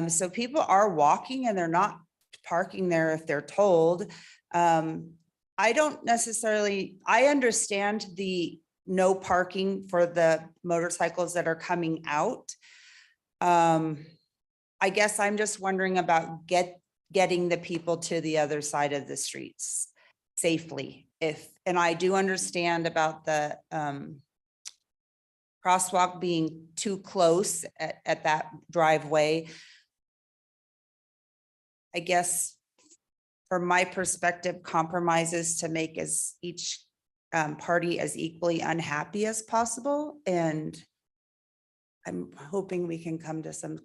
Speaker 12: So people are walking and they're not parking there if they're told. I don't necessarily, I understand the no parking for the motorcycles that are coming out. I guess I'm just wondering about getting the people to the other side of the streets safely. And I do understand about the crosswalk being too close at that driveway. I guess from my perspective, compromises to make as each party as equally unhappy as possible. And I'm hoping we can come to some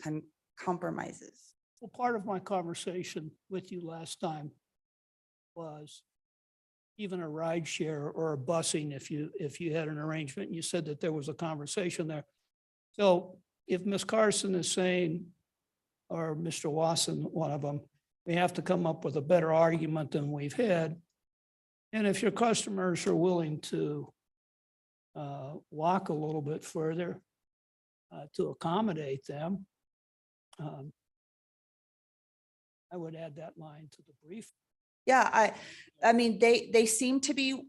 Speaker 12: compromises.
Speaker 11: Well, part of my conversation with you last time was even a ride share or a busing if you had an arrangement, and you said that there was a conversation there. So if Ms. Carson is saying, or Mr. Wasson, one of them, we have to come up with a better argument than we've had. And if your customers are willing to walk a little bit further to accommodate them, I would add that line to the brief.
Speaker 12: Yeah, I mean, they seem to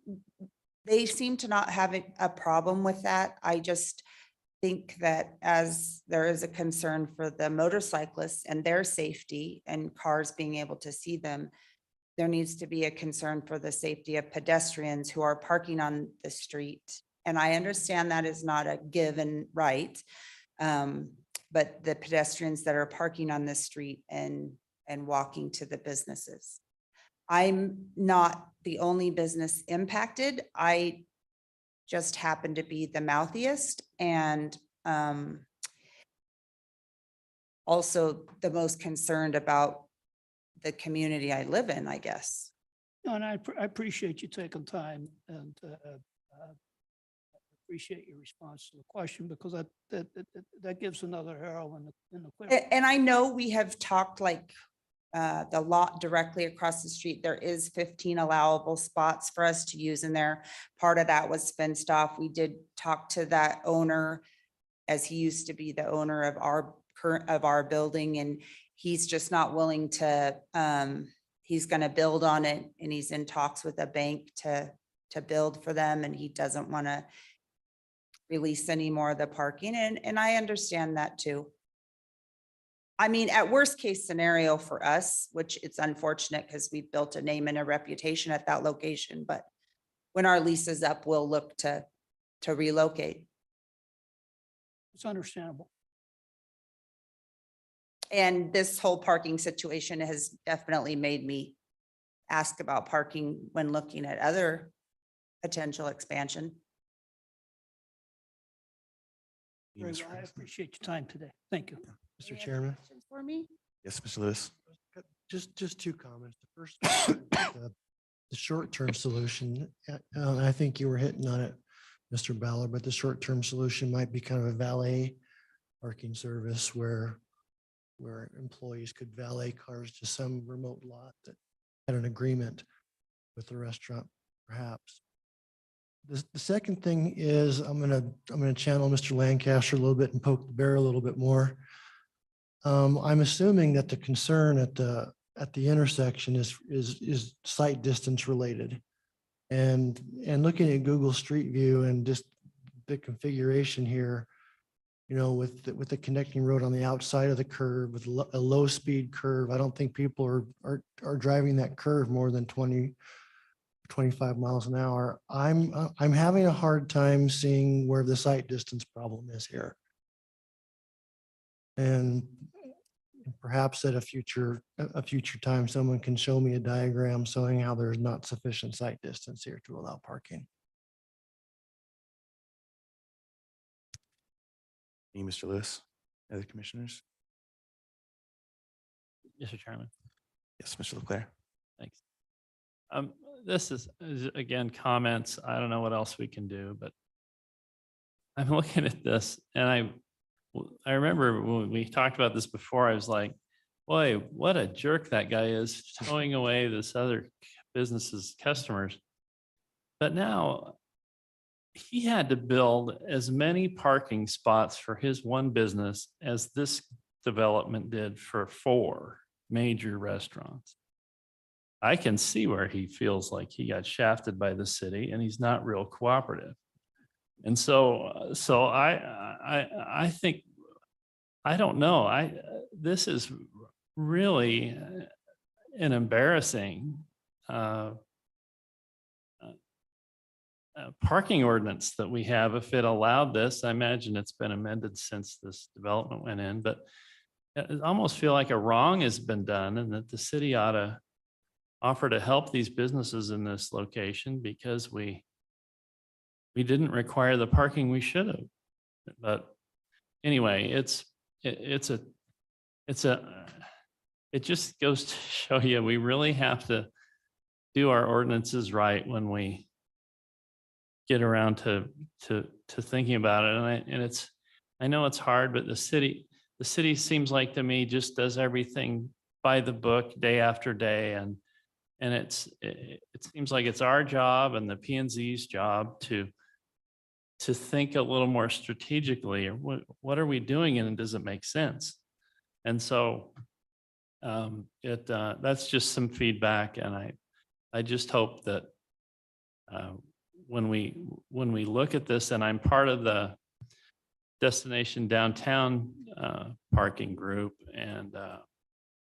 Speaker 12: not have a problem with that. I just think that as there is a concern for the motorcyclists and their safety and cars being able to see them, there needs to be a concern for the safety of pedestrians who are parking on the street. And I understand that is not a given right. But the pedestrians that are parking on the street and walking to the businesses. I'm not the only business impacted. I just happen to be the mouthiest and also the most concerned about the community I live in, I guess.
Speaker 11: And I appreciate you taking time and appreciate your response to the question, because that gives another arrow in the quiver.
Speaker 12: And I know we have talked like the lot directly across the street, there is 15 allowable spots for us to use in there. Part of that was fenced off. We did talk to that owner, as he used to be the owner of our building, and he's just not willing to, he's gonna build on it and he's in talks with a bank to build for them and he doesn't want to release any more of the parking and I understand that too. I mean, at worst case scenario for us, which it's unfortunate because we built a name and a reputation at that location, but when our lease is up, we'll look to relocate.
Speaker 11: It's understandable.
Speaker 12: And this whole parking situation has definitely made me ask about parking when looking at other potential expansion.
Speaker 11: Very well. I appreciate your time today. Thank you.
Speaker 6: Mr. Chairman,
Speaker 12: For me?
Speaker 3: Yes, Mr. Lewis.
Speaker 6: just two comments. The first, the short-term solution, I think you were hitting on it, Mr. Ballard, but the short-term solution might be kind of a valet parking service where employees could valet cars to some remote lot that had an agreement with the restaurant, perhaps. The second thing is I'm gonna channel Mr. Lancaster a little bit and poke the bear a little bit more. I'm assuming that the concern at the intersection is sight distance related. And looking at Google Street View and just the configuration here, you know, with the connecting road on the outside of the curve with a low speed curve, I don't think people are driving that curve more than 25 miles an hour. I'm having a hard time seeing where the sight distance problem is here. And perhaps at a future time, someone can show me a diagram showing how there's not sufficient sight distance here to allow parking.
Speaker 3: Thank you, Mr. Lewis. Other commissioners?
Speaker 13: Mr. Chairman,
Speaker 3: Yes, Mr. Leclerc.
Speaker 13: thanks. This is again, comments. I don't know what else we can do, but I'm looking at this and I remember when we talked about this before, I was like, boy, what a jerk that guy is throwing away this other business's customers. But now he had to build as many parking spots for his one business as this development did for 4 major restaurants. I can see where he feels like he got shafted by the city and he's not real cooperative. And so I think, I don't know, this is really an embarrassing parking ordinance that we have. If it allowed this, I imagine it's been amended since this development went in, but I almost feel like a wrong has been done and that the city ought to offer to help these businesses in this location because we didn't require the parking we should have. But anyway, it just goes to show you, we really have to do our ordinances right when we get around to thinking about it. And I know it's hard, but the city seems like to me just does everything by the book day after day. And it seems like it's our job and the P&Z's job to think a little more strategically. What are we doing and does it make sense? And so that's just some feedback. And I just hope that when we look at this, and I'm part of the Destination Downtown parking group, and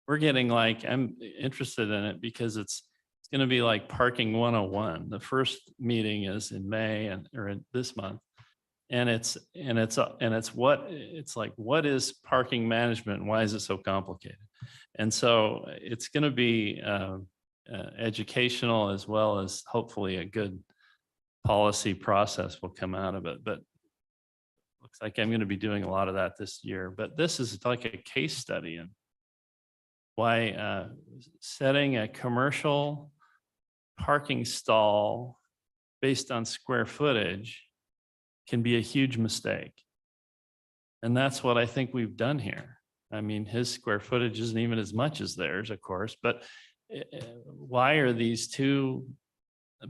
Speaker 13: we're getting like, I'm interested in it because it's going to be like parking 101. The first meeting is in May or in this month. And it's like, what is parking management? Why is it so complicated? And so it's going to be educational as well as hopefully a good policy process will come out of it. But looks like I'm going to be doing a lot of that this year. But this is like a case study in why setting a commercial parking stall based on square footage can be a huge mistake. And that's what I think we've done here. I mean, his square footage isn't even as much as theirs, of course, but why are these 2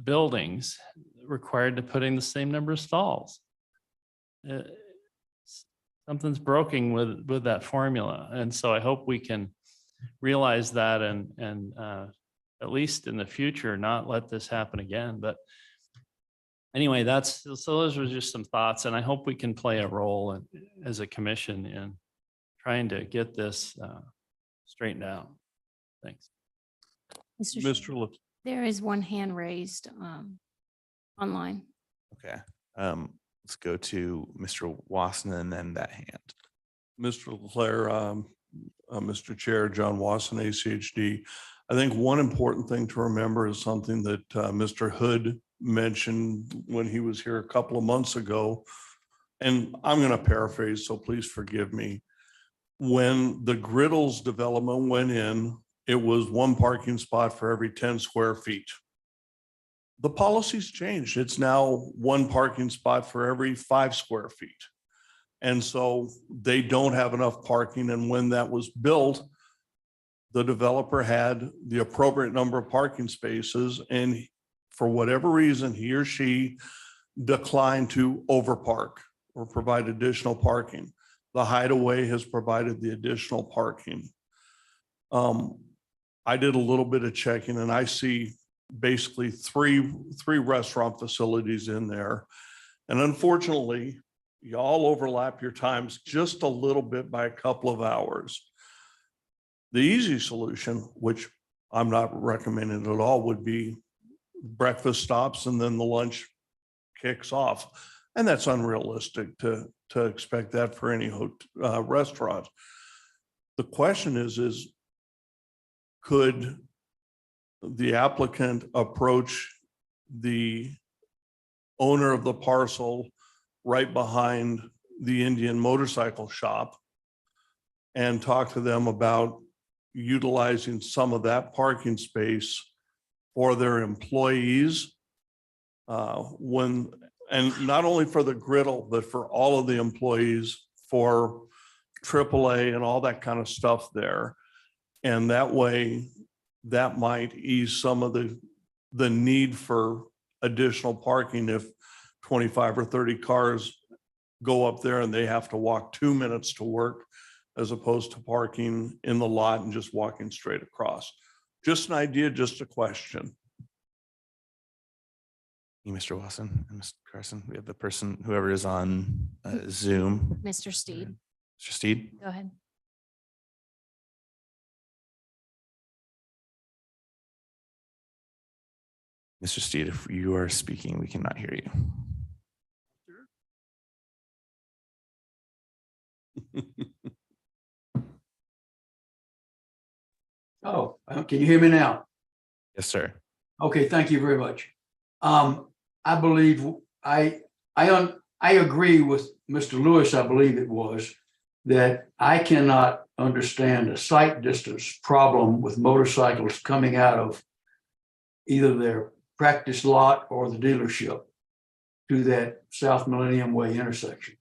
Speaker 13: buildings required to put in the same number of stalls? Something's broken with that formula. And so I hope we can realize that and at least in the future, not let this happen again. But anyway, so those were just some thoughts, and I hope we can play a role as a commission in trying to get this straightened out. Thanks.
Speaker 4: Mr.
Speaker 2: Mr.
Speaker 4: Chair,
Speaker 2: Le-
Speaker 4: there is one hand raised online.
Speaker 3: Okay, let's go to Mr. Wasson and then that hand.
Speaker 2: Mr. Leclerc, Mr. Chair, John Wasson, ACHD. I think one important thing to remember is something that Mr. Hood mentioned when he was here a couple of months ago. And I'm going to paraphrase, so please forgive me. When the Griddles development went in, it was one parking spot for every 10 square feet. The policy's changed. It's now one parking spot for every 5 square feet. And so they don't have enough parking. And when that was built, the developer had the appropriate number of parking spaces. And for whatever reason, he or she declined to overpark or provide additional parking. The Hideaway has provided the additional parking. I did a little bit of checking and I see basically three restaurant facilities in there. And unfortunately, y'all overlap your times just a little bit by a couple of hours. The easy solution, which I'm not recommending at all, would be breakfast stops and then the lunch kicks off. And that's unrealistic to expect that for any restaurant. The question is could the applicant approach the owner of the parcel right behind the Indian motorcycle shop and talk to them about utilizing some of that parking space for their employees and not only for the griddle, but for all of the employees for AAA and all that kind of stuff there. And that way, that might ease some of the need for additional parking if 25 or 30 cars go up there and they have to walk 2 minutes to work as opposed to parking in the lot and just walking straight across. Just an idea, just a question.
Speaker 3: Mr. Wasson and Mr. Carson, we have the person, whoever is on Zoom.
Speaker 4: Mr. Steed,
Speaker 3: Mr. Steed?
Speaker 4: go ahead.
Speaker 3: Mr. Steed, if you are speaking, we cannot hear you.
Speaker 14: Oh, can you hear me now?
Speaker 3: Yes, sir.
Speaker 14: Okay, thank you very much. I believe I agree with Mr. Lewis, I believe it was, that I cannot understand a sight distance problem with motorcycles coming out of either their practice lot or the dealership to that South Millennium Way intersection.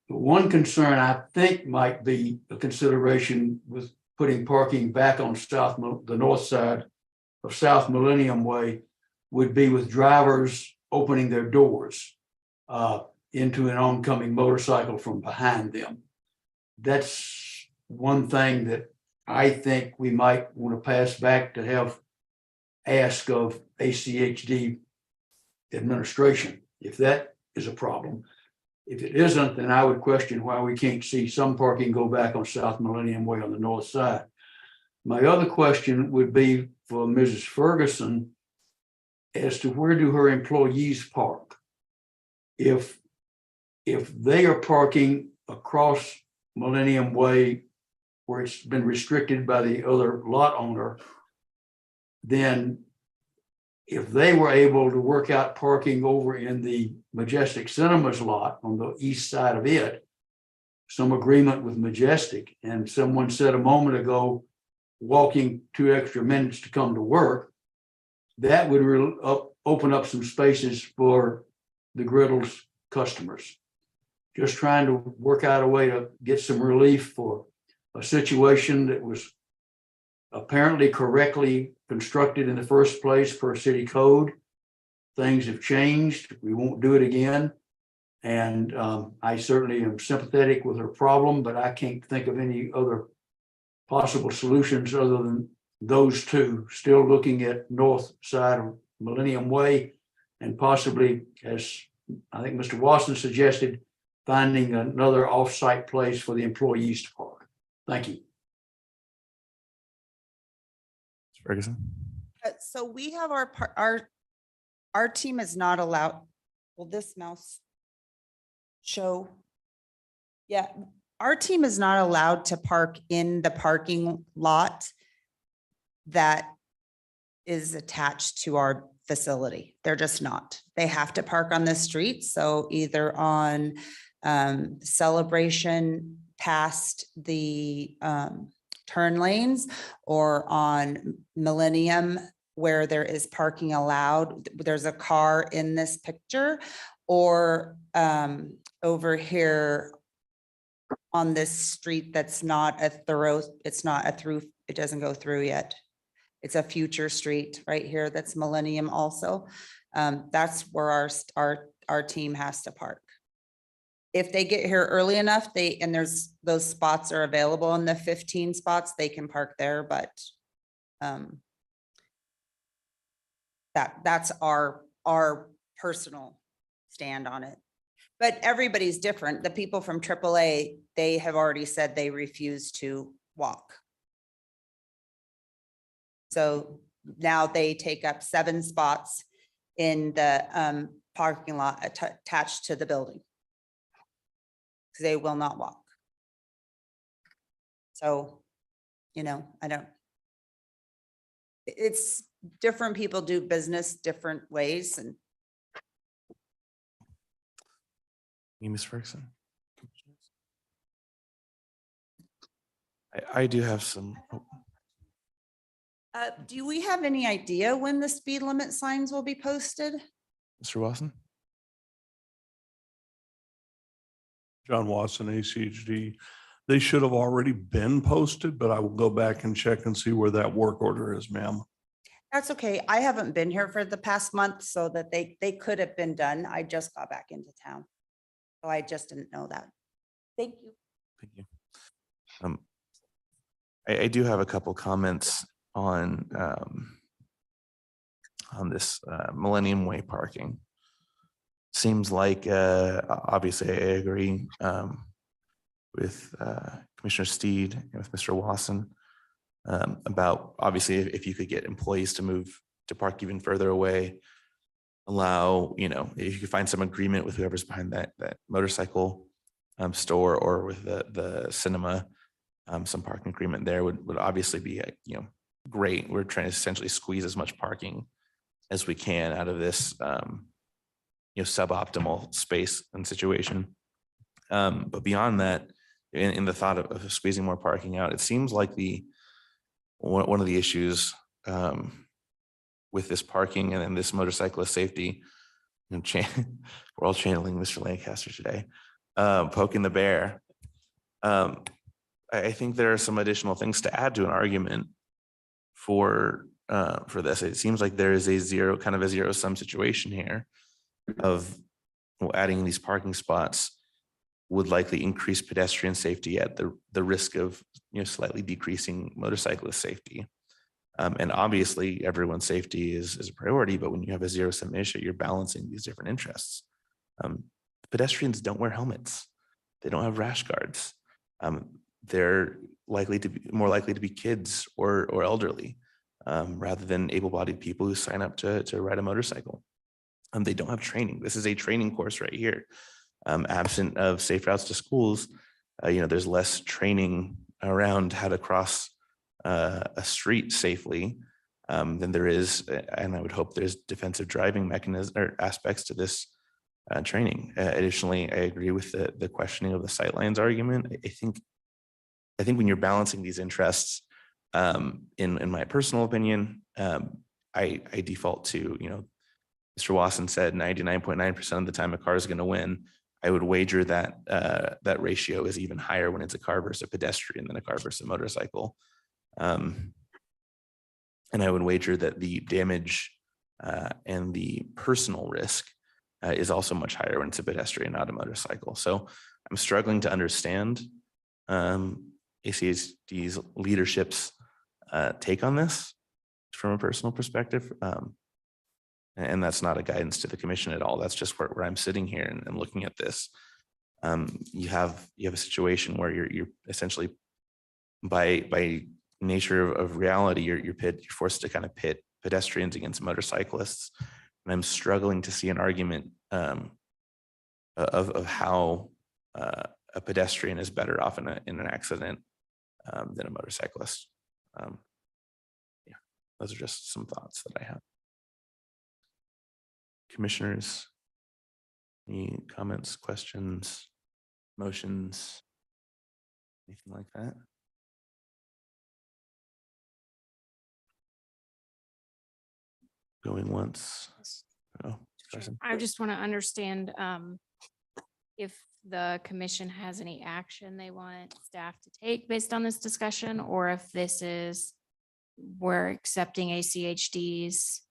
Speaker 14: The one concern I think might be a consideration with putting parking back on the north side of South Millennium Way would be with drivers opening their doors into an oncoming motorcycle from behind them. That's one thing that I think we might want to pass back to have ask of ACHD administration, if that is a problem. If it isn't, then I would question why we can't see some parking go back on South Millennium Way on the north side. My other question would be for Mrs. Ferguson as to where do her employees park? If they are parking across Millennium Way where it's been restricted by the other lot owner, then if they were able to work out parking over in the Majestic Cinemas lot on the east side of it, some agreement with Majestic, and someone said a moment ago, walking 2 extra minutes to come to work, that would open up some spaces for the Griddles customers. Just trying to work out a way to get some relief for a situation that was apparently correctly constructed in the first place per city code. Things have changed. We won't do it again. And I certainly am sympathetic with her problem, but I can't think of any other possible solutions other than those two, still looking at north side of Millennium Way and possibly, as I think Mr. Watson suggested, finding another off-site place for the employees to park. Thank you.
Speaker 3: Ferguson.
Speaker 12: So we have our team is not allowed, will this mouse show? Yeah, our team is not allowed to park in the parking lot that is attached to our facility. They're just not. They have to park on the street. So either on Celebration past the turn lanes or on Millennium where there is parking allowed. There's a car in this picture, or over here on this street that's not a thorough, it's not a through, it doesn't go through yet. It's a future street right here. That's Millennium also. That's where our team has to park. If they get here early enough, and there's those spots are available in the 15 spots, they can park there, but that's our personal stand on it. But everybody's different. The people from AAA, they have already said they refuse to walk. So now they take up 7 spots in the parking lot attached to the building. Because they will not walk. So, it's different people do business different ways, and
Speaker 3: Ms. Ferguson. I do have some.
Speaker 12: do we have any idea when the speed limit signs will be posted?
Speaker 3: Mr. Watson?
Speaker 2: John Watson, ACHD. They should have already been posted, but I will go back and check and see where that work order is, ma'am.
Speaker 12: That's okay. I haven't been here for the past month, so that they could have been done. I just got back into town. So I just didn't know that. Thank you.
Speaker 3: Thank you. I do have a couple comments on this Millennium Way parking. Seems like, obviously, I agree with Commissioner Steed and with Mr. Wasson about, obviously, if you could get employees to move to park even further away, allow, if you could find some agreement with whoever's behind that motorcycle store, or with the cinema, some parking agreement there would obviously be, great. We're trying to essentially squeeze as much parking as we can out of this, suboptimal space and situation. But beyond that, in the thought of squeezing more parking out, it seems like one of the issues with this parking and this motorcyclist safety, we're all channeling Mr. Lancaster today, poking the bear. I think there are some additional things to add to an argument for this. It seems like there is a zero-sum situation here of adding these parking spots would likely increase pedestrian safety at the risk of slightly decreasing motorcyclist safety. And obviously everyone's safety is a priority, but when you have a zero-sum issue, you're balancing these different interests. Pedestrians don't wear helmets. They don't have rash guards. They're more likely to be kids or elderly, rather than able-bodied people who sign up to ride a motorcycle. They don't have training. This is a training course right here. Absent of safe routes to schools, there's less training around how to cross a street safely than there is, and I would hope there's defensive driving mechanism or aspects to this training. Additionally, I agree with the questioning of the sightlines argument. I think when you're balancing these interests, in my personal opinion, I default to, Mr. Wasson said 99.9% of the time a car is going to win. I would wager that that ratio is even higher when it's a car versus a pedestrian than a car versus a motorcycle. And I would wager that the damage and the personal risk is also much higher when it's a pedestrian, not a motorcycle. So I'm struggling to understand ACHD's leadership's take on this from a personal perspective. And that's not a guidance to the commission at all. That's just where I'm sitting here and looking at this. You have a situation where you're essentially by nature of reality, you're forced to kind of pit pedestrians against motorcyclists. And I'm struggling to see an argument of how a pedestrian is better off in an accident than a motorcyclist. Yeah, those are just some thoughts that I have. Commissioners, any comments, questions, motions, anything like that? Going once. Oh, Carson.
Speaker 4: I just want to understand if the commission has any action they want staff to take based on this discussion, or if this is, we're accepting ACHD's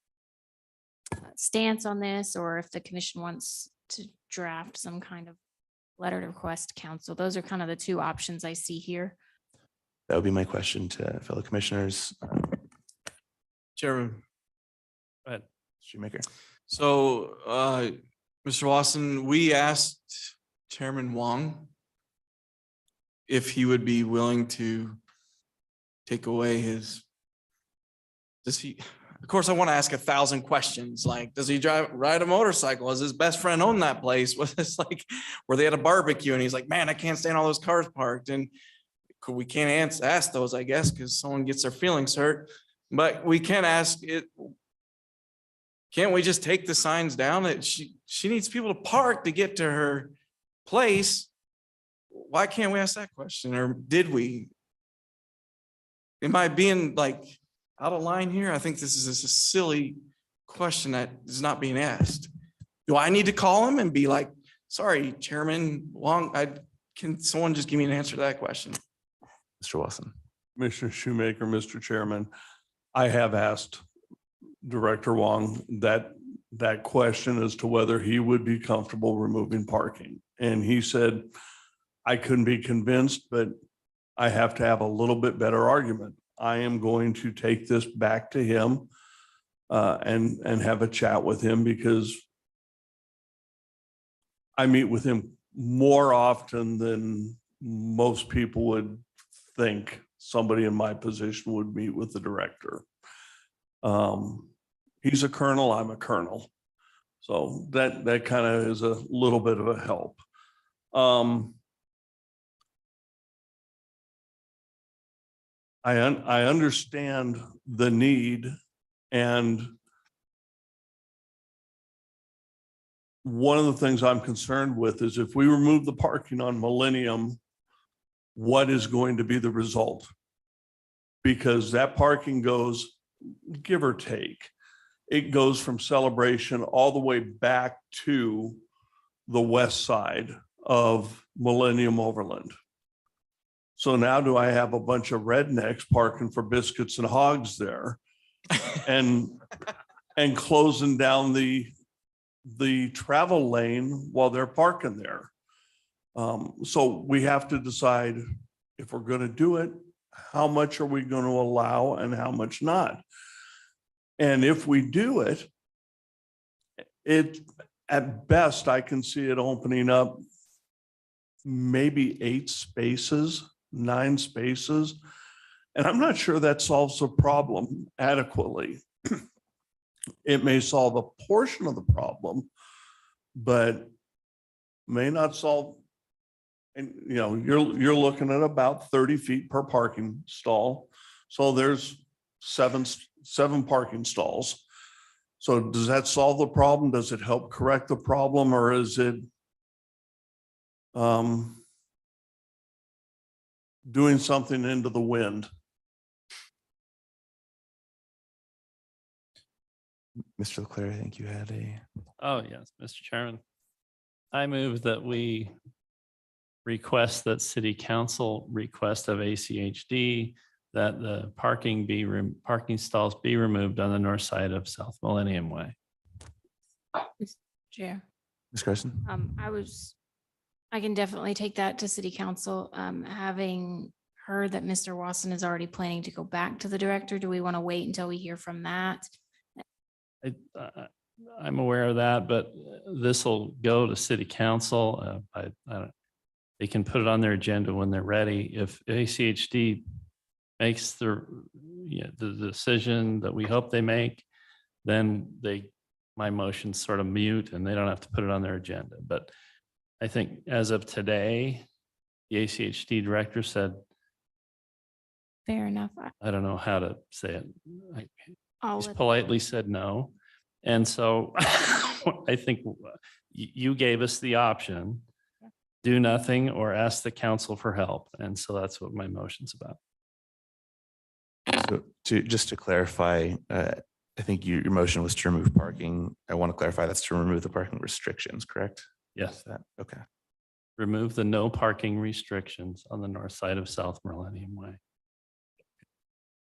Speaker 4: stance on this, or if the commission wants to draft some kind of letter to request council. Those are kind of the two options I see here.
Speaker 3: That would be my question to fellow commissioners.
Speaker 15: Chairman.
Speaker 13: Go ahead.
Speaker 3: Shoemaker.
Speaker 15: So, Mr. Watson, we asked Chairman Wong if he would be willing to take away his, of course, I want to ask 1,000 questions. Like, does he ride a motorcycle? Does his best friend own that place? Was this like where they had a barbecue and he's like, man, I can't stand all those cars parked. And we can't ask those, I guess, because someone gets their feelings hurt. But we can ask it. Can't we just take the signs down that she needs people to park to get to her place? Why can't we ask that question? Or did we? Am I being like out of line here? I think this is a silly question that is not being asked. Do I need to call him and be like, sorry, Chairman Wong, can someone just give me an answer to that question?
Speaker 3: Mr. Watson.
Speaker 2: Commissioner Shoemaker, Mr. Chairman, I have asked Director Wong that question as to whether he would be comfortable removing parking. And he said, I couldn't be convinced, but I have to have a little bit better argument. I am going to take this back to him and have a chat with him, because I meet with him more often than most people would think somebody in my position would meet with the director. He's a colonel, I'm a colonel. So that kind of is a little bit of a help. I understand the need, and one of the things I'm concerned with is if we remove the parking on Millennium, what is going to be the result? Because that parking goes, give or take, it goes from Celebration all the way back to the west side of Millennium Overland. So now do I have a bunch of rednecks parking for biscuits and hogs there and closing down the travel lane while they're parking there? So we have to decide if we're going to do it, how much are we going to allow and how much not? And if we do it, at best, I can see it opening up maybe 8 spaces, 9 spaces. And I'm not sure that solves the problem adequately. It may solve a portion of the problem, but may not solve. And you know, you're looking at about 30 feet per parking stall. So there's seven parking stalls. So does that solve the problem? Does it help correct the problem, or is it doing something into the wind?
Speaker 3: Mr. Leclerc, I think you had a.
Speaker 13: Oh, yes, Mr. Chairman. I move that we request that City Council request of ACHD that the parking stalls be removed on the north side of South Millennium Way.
Speaker 4: Chair.
Speaker 3: Ms. Carson.
Speaker 4: I can definitely take that to city council. Having heard that Mr. Wasson is already planning to go back to the director. Do we want to wait until we hear from that?
Speaker 13: I'm aware of that, but this will go to city council. They can put it on their agenda when they're ready. If ACHD makes the decision that we hope they make, then my motion's sort of mute and they don't have to put it on their agenda. But I think as of today, the ACHD director said,
Speaker 4: Fair enough.
Speaker 13: I don't know how to say it.
Speaker 4: I'll
Speaker 13: He's
Speaker 4: let-
Speaker 13: politely said no. And so I think you gave us the option, do nothing or ask the council for help. And so that's what my motion's about.
Speaker 3: So just to clarify, I think your motion was to remove parking. I want to clarify that's to remove the parking restrictions, correct?
Speaker 13: Yes.
Speaker 3: Okay.
Speaker 13: Remove the no parking restrictions on the north side of South Millennium Way.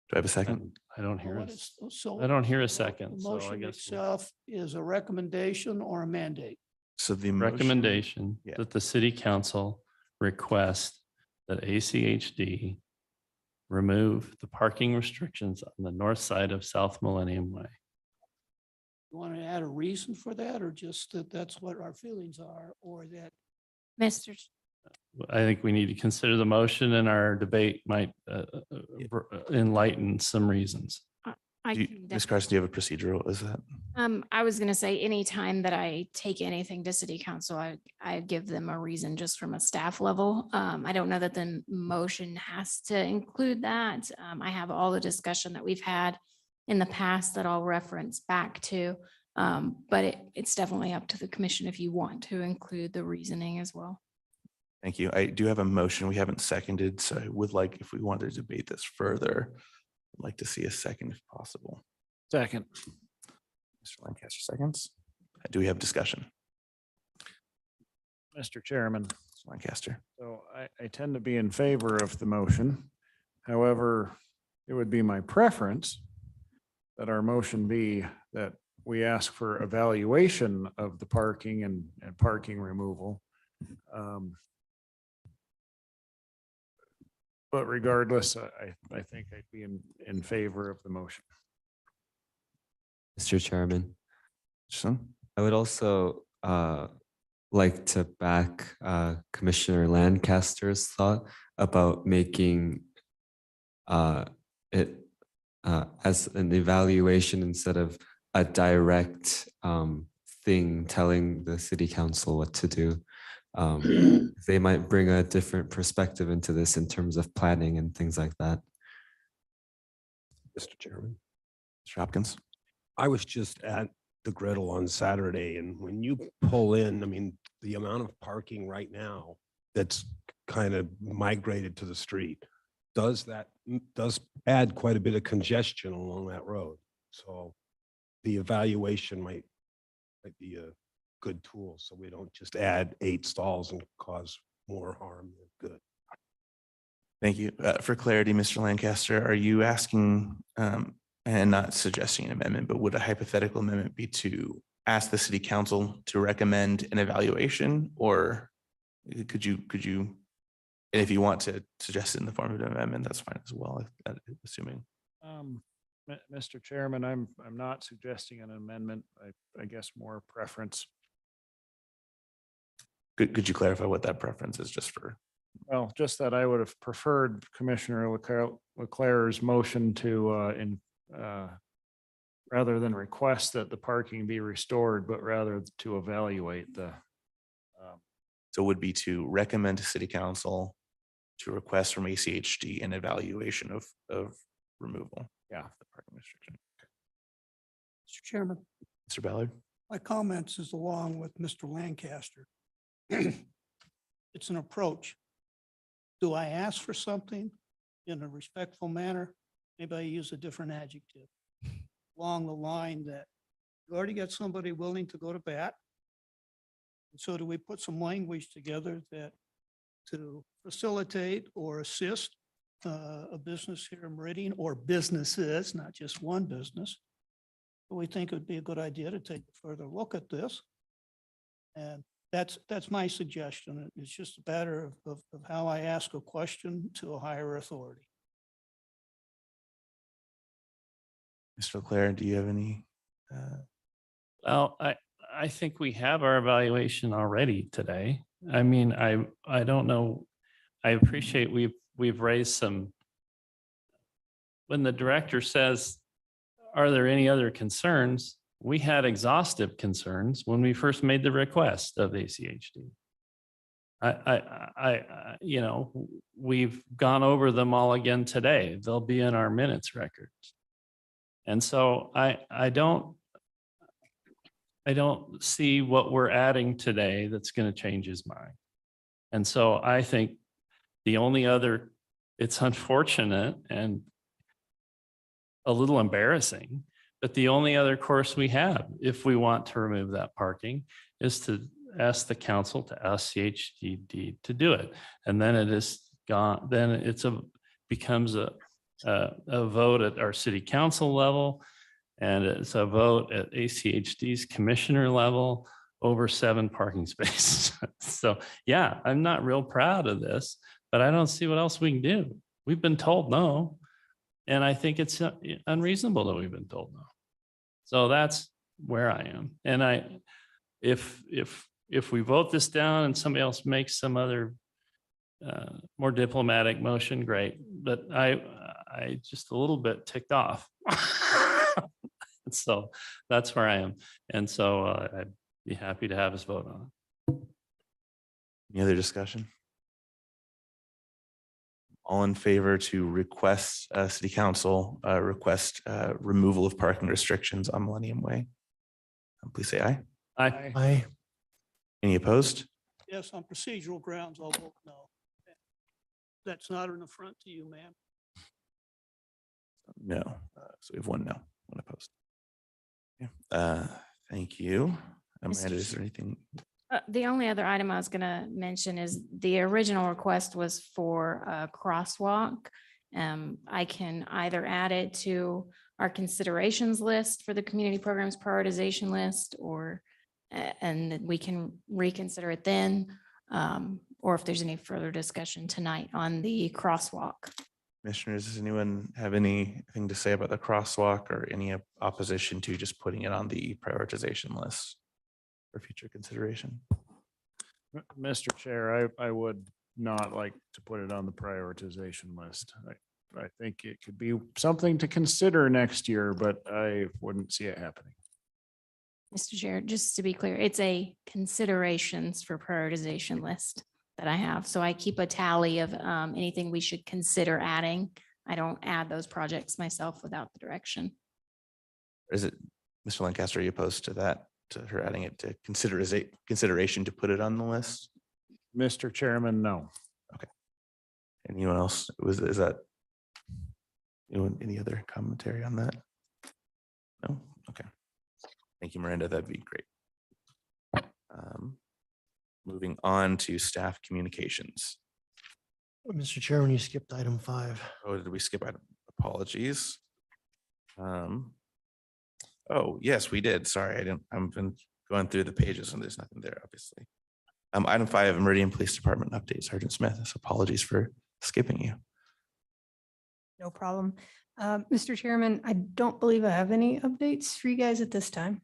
Speaker 3: Do I have a second?
Speaker 13: I don't hear
Speaker 11: What
Speaker 13: it.
Speaker 11: is- so-
Speaker 13: I don't hear a
Speaker 11: so
Speaker 13: second,
Speaker 11: the
Speaker 13: so I
Speaker 11: motion
Speaker 13: guess we'll-
Speaker 11: itself is a recommendation or a mandate?
Speaker 3: So the motion-
Speaker 13: Recommendation
Speaker 3: Yeah.
Speaker 13: that the city council request that ACHD remove the parking restrictions on the north side of South Millennium Way.
Speaker 11: You want to add a reason for that, or just that that's what our feelings are, or that
Speaker 4: Mr.
Speaker 13: I think we need to consider the motion and our debate might enlighten some reasons.
Speaker 4: I
Speaker 3: Do you-
Speaker 4: can
Speaker 3: Ms. Carson, do you have a procedural? Is that?
Speaker 4: I was gonna say, anytime that I take anything to city council, I give them a reason just from a staff level. I don't know that the motion has to include that. I have all the discussion that we've had in the past that I'll reference back to. But it's definitely up to the commission if you want to include the reasoning as well.
Speaker 3: Thank you. I do have a motion. We haven't seconded, so I would like, if we want to debate this further, I'd like to see a second if possible.
Speaker 5: Second.
Speaker 3: Mr. Lancaster seconds. Do we have discussion?
Speaker 5: Mr. Chairman,
Speaker 3: Mr. Lancaster.
Speaker 5: so I tend to be in favor of the motion. However, it would be my preference that our motion be that we ask for evaluation of the parking and parking removal. But regardless, I think I'd be in favor of the motion.
Speaker 10: Mr. Chairman,
Speaker 3: So,
Speaker 10: I would also like to back Commissioner Lancaster's thought about making it as an evaluation instead of a direct thing telling the city council what to do. They might bring a different perspective into this in terms of planning and things like that.
Speaker 16: Mr. Chairman,
Speaker 3: Mr. Hopkins.
Speaker 16: I was just at the griddle on Saturday, and when you pull in, I mean, the amount of parking right now that's kind of migrated to the street does add quite a bit of congestion along that road. So the evaluation might be a good tool, so we don't just add 8 stalls and cause more harm than good.
Speaker 3: Thank you. For clarity, Mr. Lancaster, are you asking, and not suggesting an amendment, but would a hypothetical amendment be to ask the city council to recommend an evaluation? Or could you, and if you want to suggest it in the form of an amendment, that's fine as well, assuming.
Speaker 5: Mr. Chairman, I'm not suggesting an amendment. I guess more preference.
Speaker 3: Could you clarify what that preference is, just for?
Speaker 5: Well, just that I would have preferred Commissioner Leclerc's motion to rather than request that the parking be restored, but rather to evaluate the.
Speaker 3: So would be to recommend to city council to request from ACHD an evaluation of removal.
Speaker 5: Yeah.
Speaker 3: of the parking restriction.
Speaker 11: Mr. Chairman,
Speaker 3: Mr. Ballard.
Speaker 11: my comments is along with Mr. Lancaster. It's an approach. Do I ask for something in a respectful manner? Maybe I use a different adjective along the line that you already got somebody willing to go to bat. And so do we put some language together that to facilitate or assist a business here in Meridian, or businesses, not just one business? We think it would be a good idea to take a further look at this and That's my suggestion. It's just a matter of how I ask a question to a higher authority.
Speaker 3: Mr. Leclerc, do you have any?
Speaker 13: Well, I think we have our evaluation already today. I mean, I don't know. I appreciate we've raised some. When the director says, are there any other concerns? We had exhaustive concerns when we first made the request of ACHD. You know, we've gone over them all again today. They'll be in our minutes records. And so I don't see what we're adding today that's going to change his mind. And so I think the only other, it's unfortunate and a little embarrassing, but the only other course we have, if we want to remove that parking, is to ask the council to ask CHDD to do it. And then it is gone, then it's becomes a vote at our city council level, and it's a vote at ACHD's commissioner level over 7 parking spaces. So yeah, I'm not real proud of this, but I don't see what else we can do. We've been told no. And I think it's unreasonable that we've been told no. So that's where I am. And if we vote this down and somebody else makes some other more diplomatic motion, great. But I just a little bit ticked off. So that's where I am. And so I'd be happy to have us vote on it.
Speaker 3: Any other discussion? All in favor to request city council request removal of parking restrictions on Millennium Way? Please say aye.
Speaker 13: Aye.
Speaker 6: Aye.
Speaker 3: Any opposed?
Speaker 11: Yes, on procedural grounds, I'll vote no. That's not an affront to you, ma'am.
Speaker 3: No. So we have 1 no, 1 opposed. Yeah. Thank you. Miranda, is there anything?
Speaker 4: The only other item I was going to mention is the original request was for a crosswalk. I can either add it to our considerations list for the community programs prioritization list, or and then we can reconsider it then, or if there's any further discussion tonight on the crosswalk.
Speaker 3: Commissioners, does anyone have anything to say about the crosswalk or any opposition to just putting it on the prioritization list for future consideration?
Speaker 5: Mr. Chair, I would not like to put it on the prioritization list. I think it could be something to consider next year, but I wouldn't see it happening.
Speaker 4: Mr. Chair, just to be clear, it's a considerations for prioritization list that I have. So I keep a tally of anything we should consider adding. I don't add those projects myself without the direction.
Speaker 3: Is it, Mr. Lancaster, are you opposed to that, to her adding it to consideration to put it on the list?
Speaker 5: Mr. Chairman, no.
Speaker 3: Anyone else? Is that anyone, any other commentary on that? No? Okay. Thank you, Miranda. That'd be great. Moving on to staff communications.
Speaker 6: Mr. Chairman, you skipped item 5.
Speaker 3: Oh, did we skip item? Apologies. Oh, yes, we did. Sorry, I've been going through the pages and there's nothing there, obviously. Item 5, Meridian Police Department update, Sergeant Smith. So apologies for skipping you.
Speaker 17: No problem. Mr. Chairman, I don't believe I have any updates for you guys at this time.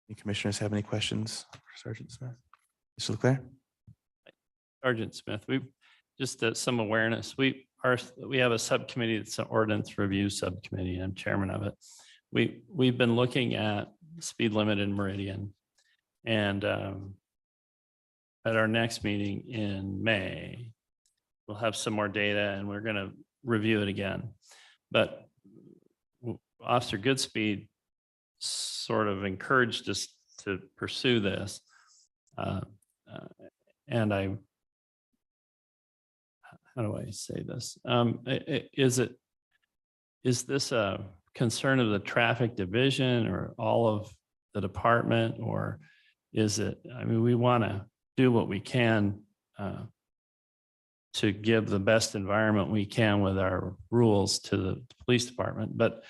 Speaker 3: Any commissioners have any questions for Sergeant Smith? Mr. Leclerc?
Speaker 13: Sergeant Smith, we just some awareness. We have a subcommittee, it's an ordinance review subcommittee. I'm chairman of it. We've been looking at speed limit in Meridian, and at our next meeting in May, we'll have some more data and we're going to review it again. But Officer Goodspeed sort of encouraged us to pursue this. And how do I say this? Is this a concern of the traffic division or all of the department, or is it, I mean, we want to do what we can to give the best environment we can with our rules to the police department, but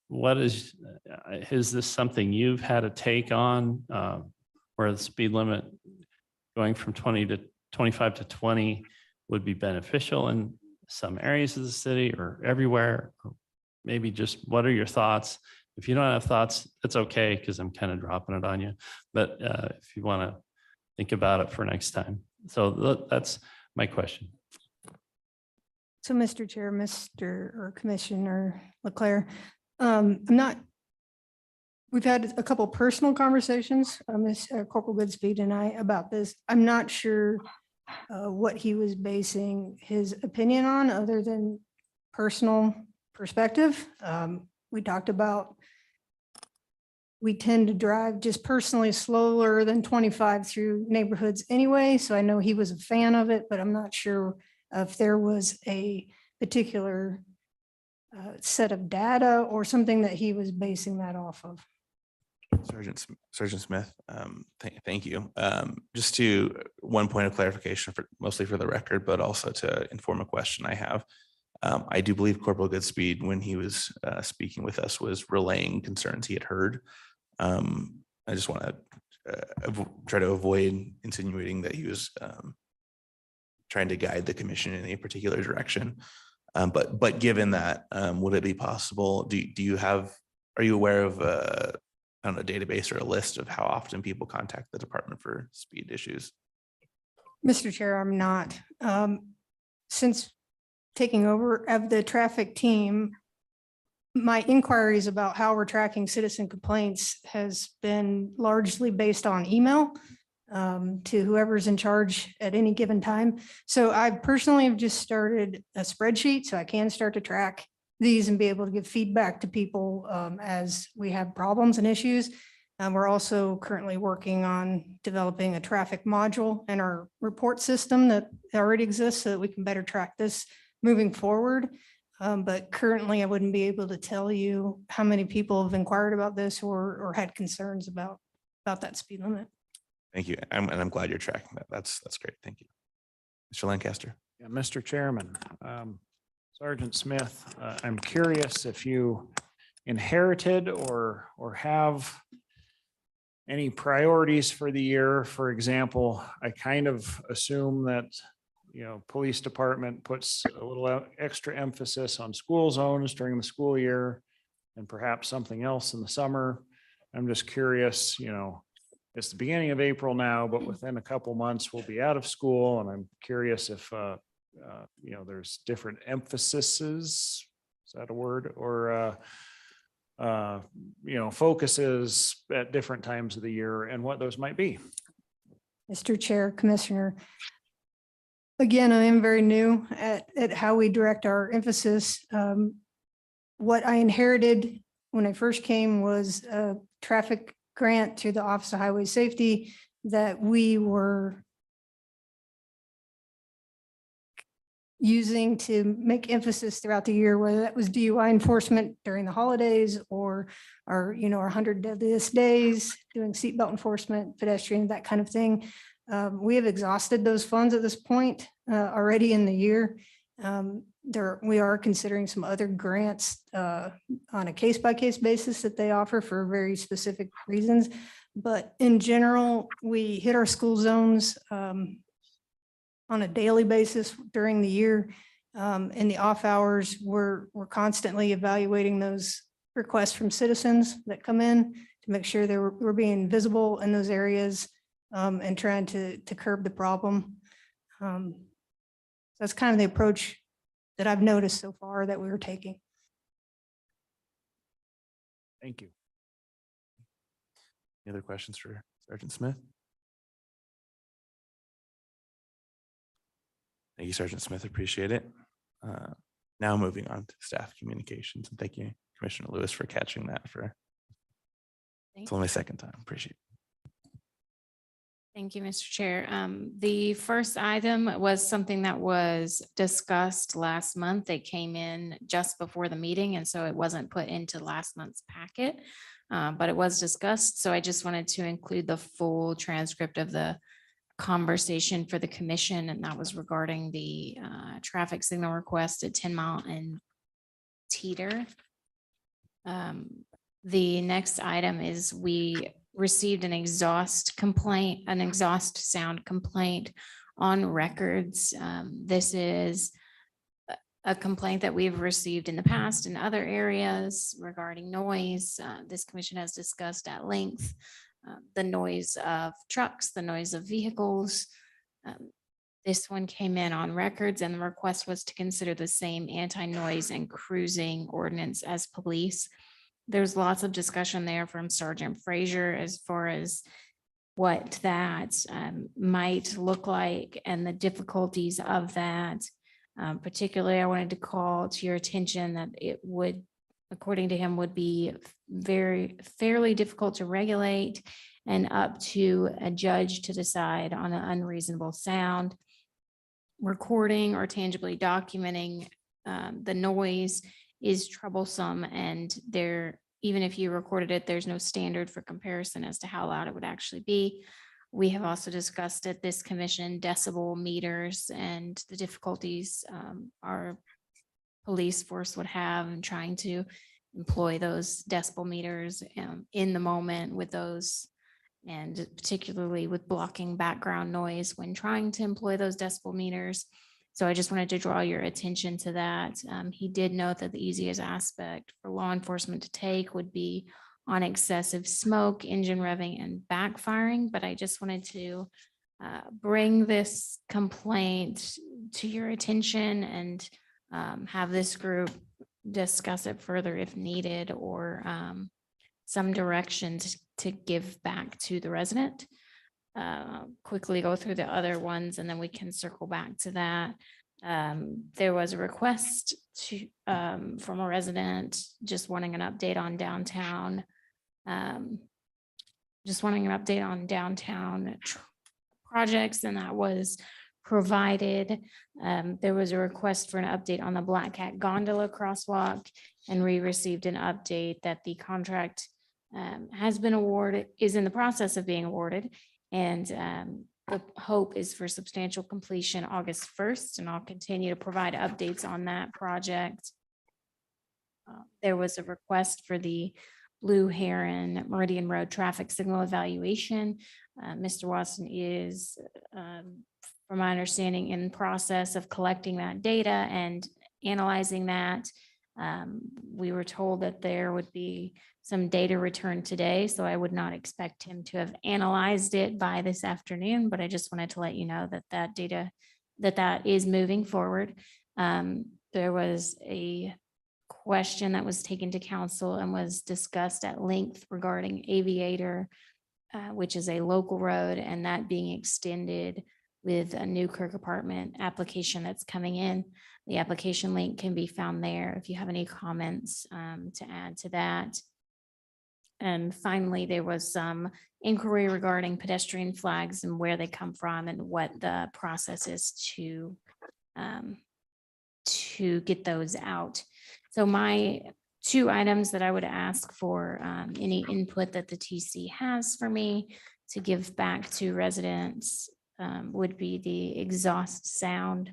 Speaker 13: what is this something you've had a take on? Where the speed limit going from 20 to 25 to 20 would be beneficial in some areas of the city or everywhere? Or maybe just what are your thoughts? If you don't have thoughts, it's okay, because I'm kind of dropping it on you. But if you want to think about it for next time. So that's my question.
Speaker 17: So, Mr. Chair, or Commissioner Leclerc, we've had a couple personal conversations, Corporal Goodspeed and I, about this. I'm not sure what he was basing his opinion on, other than personal perspective. We talked about, we tend to drive just personally slower than 25 through neighborhoods anyway. So I know he was a fan of it, but I'm not sure if there was a particular set of data or something that he was basing that off of.
Speaker 3: Sergeant Smith, thank you. Just to one point of clarification, mostly for the record, but also to inform a question I have. I do believe Corporal Goodspeed, when he was speaking with us, was relaying concerns he had heard. I just want to try to avoid insinuating that he was trying to guide the commission in a particular direction. But given that, would it be possible? Are you aware of a database or a list of how often people contact the department for speed issues?
Speaker 17: Mr. Chair, I'm not. Since taking over of the traffic team, my inquiries about how we're tracking citizen complaints has been largely based on email to whoever's in charge at any given time. So I personally have just started a spreadsheet so I can start to track these and be able to give feedback to people as we have problems and issues. We're also currently working on developing a traffic module in our report system that already exists so that we can better track this moving forward. But currently I wouldn't be able to tell you how many people have inquired about this or had concerns about that speed limit.
Speaker 3: Thank you. And I'm glad you're tracking that. That's great. Thank you. Mr. Lancaster.
Speaker 5: Yeah, Mr. Chairman, Sergeant Smith, I'm curious if you inherited or have any priorities for the year. For example, I kind of assume that, police department puts a little extra emphasis on school zones during the school year and perhaps something else in the summer. I'm just curious, it's the beginning of April now, but within a couple months we'll be out of school. And I'm curious if, there's different emphases, is that a word? Or, focuses at different times of the year and what those might be.
Speaker 17: Mr. Chair, Commissioner. Again, I am very new at how we direct our emphasis. What I inherited when I first came was a traffic grant through the Office of Highway Safety that we were using to make emphasis throughout the year, whether that was DUI enforcement during the holidays or our 100 deadliest days, doing seatbelt enforcement, pedestrian, that kind of thing. We have exhausted those funds at this point already in the year. We are considering some other grants on a case-by-case basis that they offer for very specific reasons. But in general, we hit our school zones on a daily basis during the year. In the off hours, we're constantly evaluating those requests from citizens that come in to make sure that we're being visible in those areas and trying to curb the problem. That's kind of the approach that I've noticed so far that we were taking.
Speaker 5: Thank you.
Speaker 3: Any other questions for Sergeant Smith? Thank you, Sergeant Smith. Appreciate it. Now moving on to staff communications, and thank you, Commissioner Lewis, for catching that. It's only second time. Appreciate it.
Speaker 4: Thank you, Mr. Chair. The first item was something that was discussed last month. It came in just before the meeting, and so it wasn't put into last month's packet, but it was discussed. So I just wanted to include the full transcript of the conversation for the commission, and that was regarding the traffic signal request at 10 Mile and Teeter. The next item is we received an exhaust sound complaint on records. This is a complaint that we've received in the past in other areas regarding noise. This commission has discussed at length the noise of trucks, the noise of vehicles. This one came in on records, and the request was to consider the same anti-noise and cruising ordinance as police. There's lots of discussion there from Sergeant Frazier as far as what that might look like and the difficulties of that. Particularly, I wanted to call to your attention that it would, according to him, would be fairly difficult to regulate and up to a judge to decide on an unreasonable sound. Recording or tangibly documenting the noise is troublesome, and even if you recorded it, there's no standard for comparison as to how loud it would actually be. We have also discussed at this commission decibel meters and the difficulties our police force would have in trying to employ those decibel meters in the moment with those, and particularly with blocking background noise when trying to employ those decibel meters. So I just wanted to draw your attention to that. He did note that the easiest aspect for law enforcement to take would be on excessive smoke, engine revving, and backfiring. But I just wanted to bring this complaint to your attention and have this group discuss it further if needed, or some direction to give back to the resident. Quickly go through the other ones and then we can circle back to that. There was a request from a resident just wanting an update on downtown. Projects, and that was provided. There was a request for an update on the Black Cat Gondola crosswalk, and we received an update that the contract has been awarded, is in the process of being awarded, and the hope is for substantial completion August 1st, and I'll continue to provide updates on that project. There was a request for the Blue Heron Meridian Road traffic signal evaluation. Mr. Watson is, from my understanding, in process of collecting that data and analyzing that. We were told that there would be some data returned today, so I would not expect him to have analyzed it by this afternoon, but I just wanted to let you know that that data, that is moving forward. There was a question that was taken to council and was discussed at length regarding Aviator, which is a local road, and that being extended with a new Kirk apartment application that's coming in. The application link can be found there if you have any comments to add to that. And finally, there was some inquiry regarding pedestrian flags and where they come from and what the process is to get those out. So my two items that I would ask for any input that the TC has for me to give back to residents would be the exhaust sound,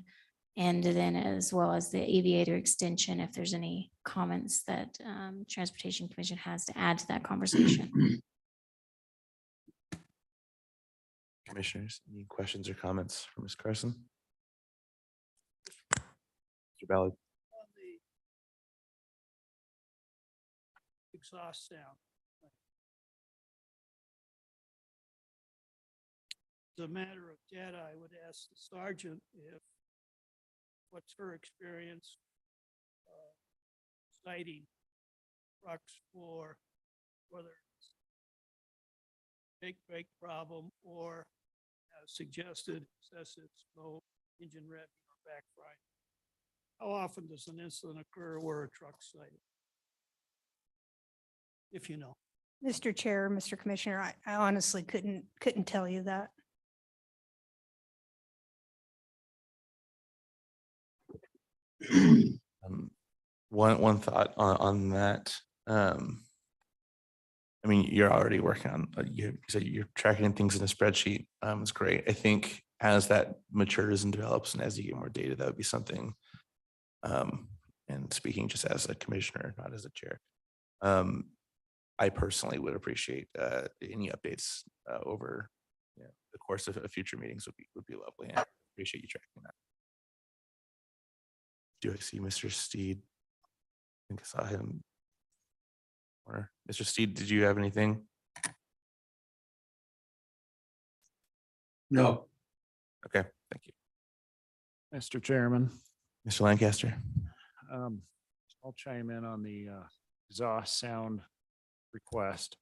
Speaker 4: and then as well as the Aviator extension, if there's any comments that Transportation Commission has to add to that conversation.
Speaker 3: Commissioners, any questions or comments from Ms. Carson? Mr. Ballard.
Speaker 11: On the exhaust sound. As a matter of data, I would ask the sergeant what's her experience citing trucks for whether it's make break problem or suggested excessive smoke, engine revving, or backfiring. How often does an incident occur where a truck's cited? If you know.
Speaker 17: Mr. Chair, Mr. Commissioner, I honestly couldn't tell you that.
Speaker 3: One thought on that. I mean, you're already working on, you said you're tracking things in a spreadsheet. It's great. I think as that matures and develops and as you get more data, that would be something. And speaking just as a commissioner, not as a chair, I personally would appreciate any updates over the course of future meetings would be lovely. And I appreciate you tracking that. Do I see Mr. Steed? I think I saw him. Or Mr. Steed, did you have anything?
Speaker 14: No.
Speaker 3: Okay, thank you.
Speaker 5: Mr. Chairman,
Speaker 3: Mr. Lancaster?
Speaker 5: I'll chime in on the exhaust sound request.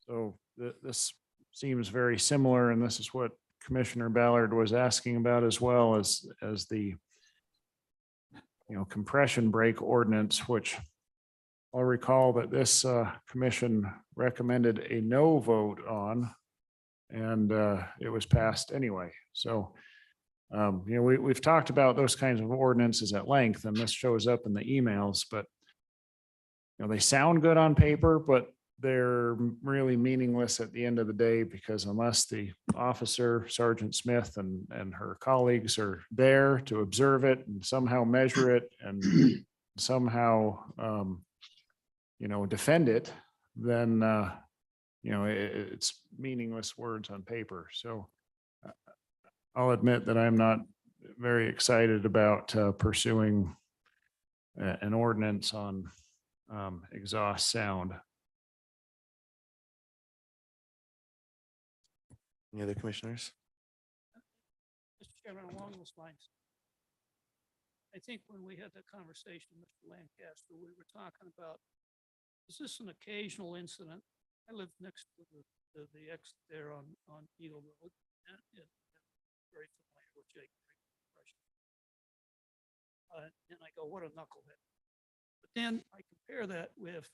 Speaker 5: So this seems very similar, and this is what Commissioner Ballard was asking about as well as the compression brake ordinance, which I'll recall that this commission recommended a no vote on, and it was passed anyway. So we've talked about those kinds of ordinances at length, and this shows up in the emails, but they sound good on paper, but they're really meaningless at the end of the day, because unless the officer, Sergeant Smith, and her colleagues are there to observe it and somehow measure it and somehow defend it, then it's meaningless words on paper. So I'll admit that I'm not very excited about pursuing an ordinance on exhaust sound.
Speaker 3: Any other commissioners?
Speaker 11: Mr. Chairman, along those lines, I think when we had that conversation, Mr. Lancaster, we were talking about, is this an occasional incident? I live next to the exit there on Eagle Road. And very familiar with Jake. And I go, what a knucklehead. But then I compare that with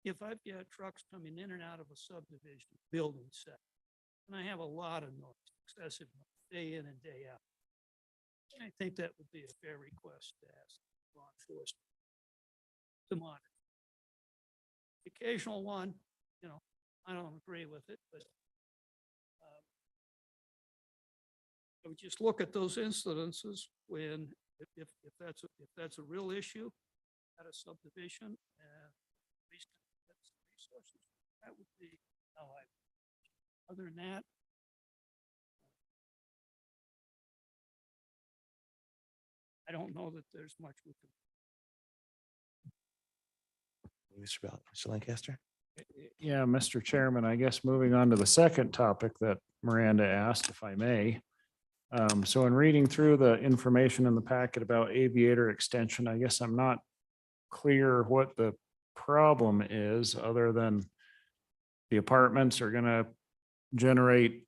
Speaker 11: if I've got trucks coming in and out of a subdivision building set, and I have a lot of noise, excessive noise, day in and day out. And I think that would be a fair request to ask law enforcement to monitor. The occasional one, I don't agree with it, but I would just look at those incidences when, if that's a real issue at a subdivision and resources, that would be how I. Other than that, I don't know that there's much we can.
Speaker 3: Mr. Lancaster?
Speaker 5: Yeah, Mr. Chairman, I guess moving on to the second topic that Miranda asked, if I may. So in reading through the information in the packet about aviator extension, I guess I'm not clear what the problem is, other than the apartments are going to generate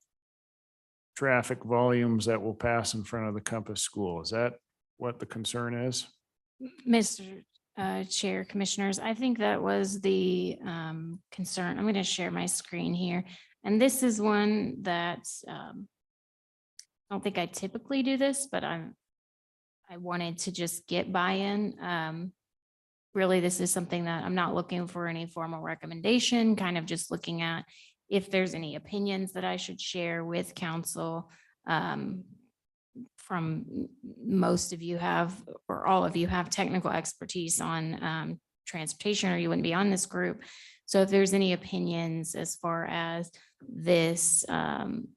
Speaker 5: traffic volumes that will pass in front of the Compass School. Is that what the concern is?
Speaker 4: Mr. Chair, Commissioners, I think that was the concern. I'm going to share my screen here. And this is one that I don't think I typically do this, but I wanted to just get buy-in. Really, this is something that I'm not looking for any formal recommendation, kind of just looking at if there's any opinions that I should share with council. From most of you have, or all of you have technical expertise on transportation, or you wouldn't be on this group. So if there's any opinions as far as this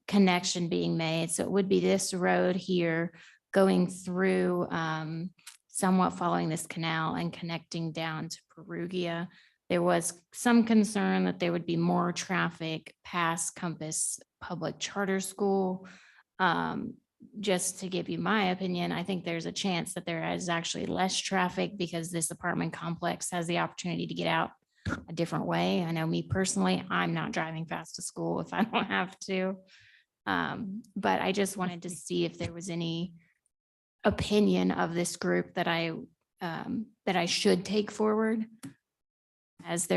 Speaker 4: connection being made, so it would be this road here going through somewhat following this canal and connecting down to Perugia. There was some concern that there would be more traffic past Compass Public Charter School. Just to give you my opinion, I think there's a chance that there is actually less traffic because this apartment complex has the opportunity to get out a different way. I know me personally, I'm not driving fast to school if I don't have to. But I just wanted to see if there was any opinion of this group that I should take forward as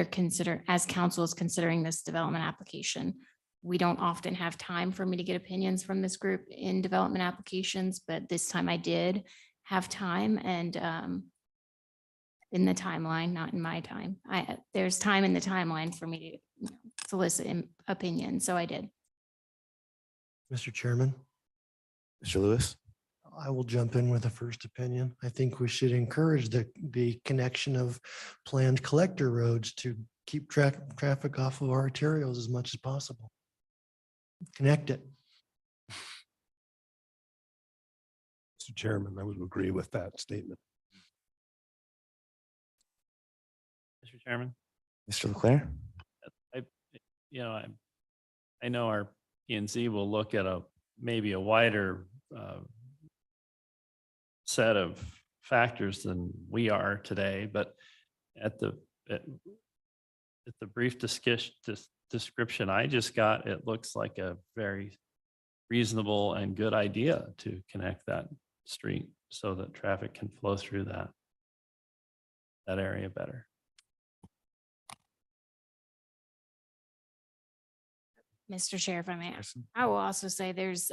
Speaker 4: council is considering this development application. We don't often have time for me to get opinions from this group in development applications, but this time I did have time, and in the timeline, not in my time. There's time in the timeline for me to solicit opinions, so I did.
Speaker 6: Mr. Chairman,
Speaker 3: Mr. Lewis?
Speaker 6: I will jump in with a first opinion. I think we should encourage the connection of planned collector roads to keep traffic off of our arterials as much as possible. Connect it.
Speaker 16: Mr. Chairman, I would agree with that statement.
Speaker 13: Mr. Chairman,
Speaker 3: Mr. Leclerc?
Speaker 13: I, you know, I know our P and Z will look at maybe a wider set of factors than we are today, but at the brief description I just got, it looks like a very reasonable and good idea to connect that street so that traffic can flow through that area better.
Speaker 4: Mr. Chair, if I may, I will also say there's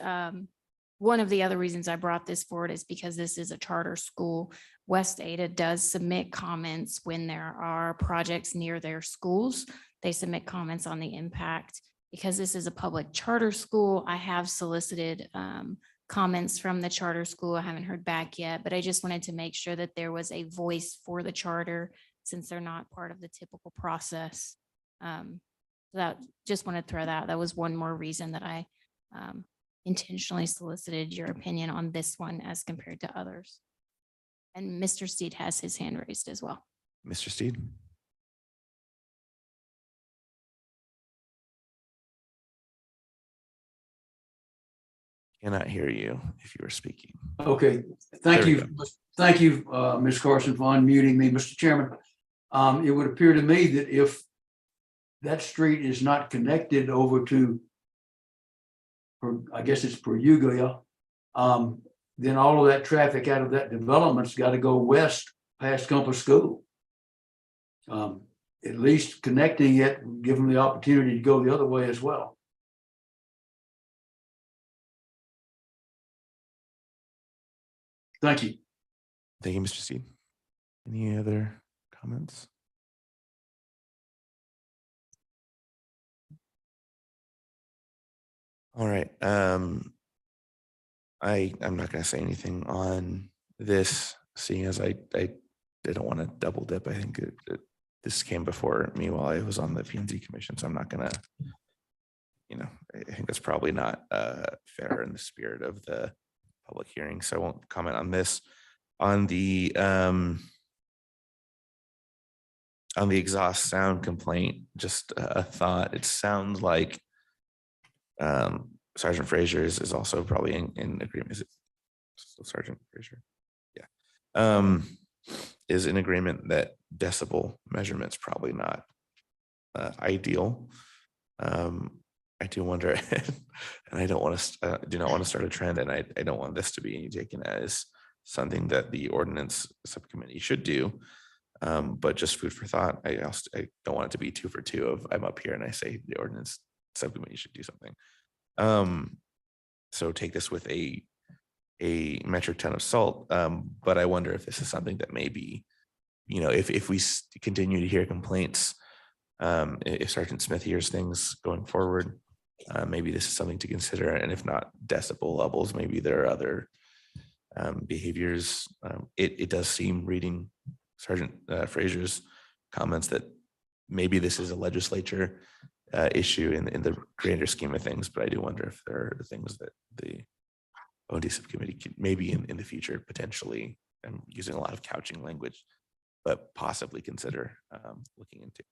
Speaker 4: one of the other reasons I brought this forward is because this is a charter school. West Ada does submit comments when there are projects near their schools. They submit comments on the impact. Because this is a public charter school, I have solicited comments from the charter school. I haven't heard back yet, but I just wanted to make sure that there was a voice for the charter since they're not part of the typical process. That just want to throw that. That was one more reason that I intentionally solicited your opinion on this one as compared to others. And Mr. Steed has his hand raised as well.
Speaker 3: Mr. Steed? Cannot hear you if you were speaking.
Speaker 14: Okay, thank
Speaker 3: There we
Speaker 14: you. Thank you, Ms. Carson, for unmuting me, Mr. Chairman. It would appear to me that if that street is not connected over to, I guess it's Perugia, then all of that traffic out of that development's got to go west past Compass School. At least connecting it, give them the opportunity to go the other way as well. Thank you.
Speaker 3: Thank you, Mr. Steed. Any other comments? All right. I'm not going to say anything on this, seeing as I don't want to double dip. I think this came before me while I was on the P&Z commission, so I'm not going to, I think that's probably not fair in the spirit of the public hearing, so I won't comment on this. On the exhaust sound complaint, just a thought. It sounds like Sergeant Frazier is also probably in agreement. Is it still Sergeant Frazier? Yeah. Is in agreement that decibel measurement's probably not ideal. I do wonder, and I don't want to, do not want to start a trend, and I don't want this to be taken as something that the ordinance subcommittee should do. But just food for thought. I don't want it to be 2 for 2 of I'm up here and I say the ordinance subcommittee should do something. So take this with a metric ton of salt. But I wonder if this is something that maybe, if we continue to hear complaints, if Sergeant Smith hears things going forward, maybe this is something to consider. And if not decibel levels, maybe there are other behaviors. It does seem, reading Sergeant Frazier's comments, that maybe this is a legislature issue in the grander scheme of things, but I do wonder if there are things that the OD subcommittee could maybe in the future potentially, and using a lot of couching language, but possibly consider looking into.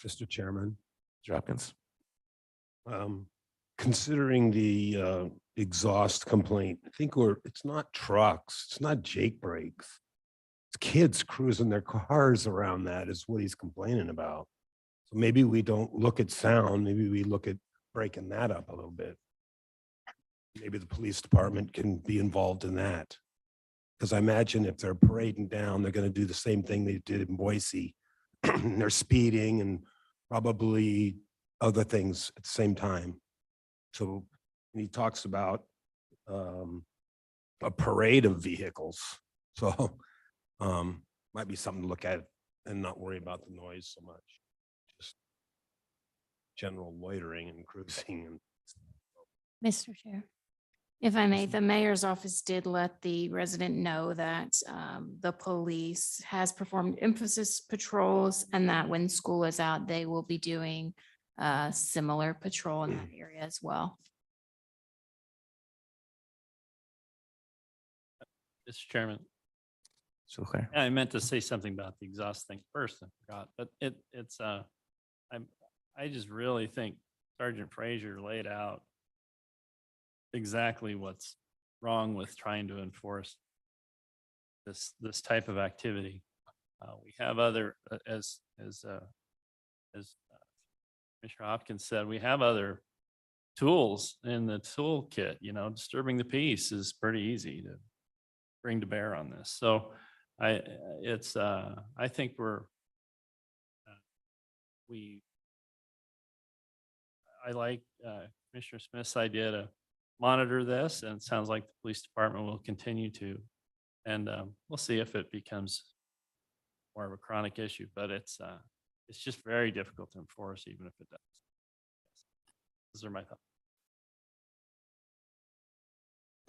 Speaker 16: Mr. Chairman.
Speaker 3: Mr. Hopkins.
Speaker 16: Considering the exhaust complaint, I think it's not trucks, it's not Jake brakes. It's kids cruising their cars around, that is what he's complaining about. So maybe we don't look at sound, maybe we look at breaking that up a little bit. Maybe the police department can be involved in that. Because I imagine if they're parading down, they're going to do the same thing they did in Boise. They're speeding and probably other things at the same time. So he talks about a parade of vehicles. So might be something to look at and not worry about the noise so much. Just general loitering and cruising.
Speaker 4: Mr. Chair. If I may, the mayor's office did let the resident know that the police has performed emphasis patrols and that when school is out, they will be doing similar patrol in that area as well.
Speaker 13: Mr. Chairman,
Speaker 3: So clear.
Speaker 13: I meant to say something about the exhaust thing first, I forgot, but I just really think Sergeant Frazier laid out exactly what's wrong with trying to enforce this type of activity. We have other, as Commissioner Hopkins said, we have other tools in the toolkit. You know, disturbing the peace is pretty easy to bring to bear on this. So I think I like Commissioner Smith's idea to monitor this, and it sounds like the police department will continue to. And we'll see if it becomes more of a chronic issue, but it's just very difficult to enforce, even if it does. Those are my thoughts.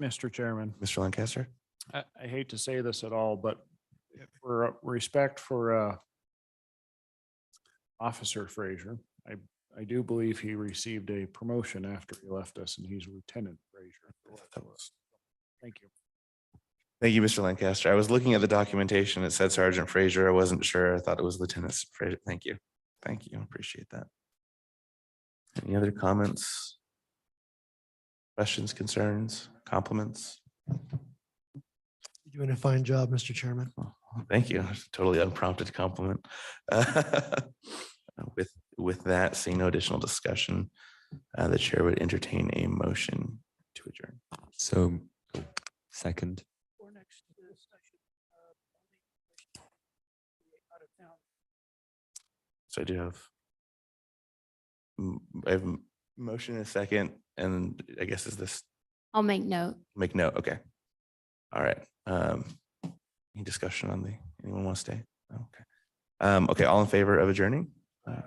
Speaker 5: Mr. Chairman,
Speaker 3: Mr. Lancaster?
Speaker 5: I hate to say this at all, but for respect for Officer Frazier, I do believe he received a promotion after he left us, and he's Lieutenant Frazier. Thank you.
Speaker 3: Thank you, Mr. Lancaster. I was looking at the documentation. It said Sergeant Frazier. I wasn't sure. I thought it was Lieutenant Frazier. Thank you. Thank you. Appreciate that. Any other comments? Questions, concerns, compliments?
Speaker 6: You're doing a fine job, Mr. Chairman.
Speaker 3: Thank you. Totally unprompted compliment. With that, seeing no additional discussion, the chair would entertain a motion to adjourn.
Speaker 10: So second.
Speaker 11: For next session, out of town.
Speaker 3: So I do have I have a motion and a second, and I guess is this
Speaker 4: I'll make note.
Speaker 3: make note? Okay. All right. Any discussion on anyone want to stay? Okay. Okay. All in favor of adjourning?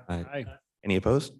Speaker 10: Aye.
Speaker 3: Any opposed?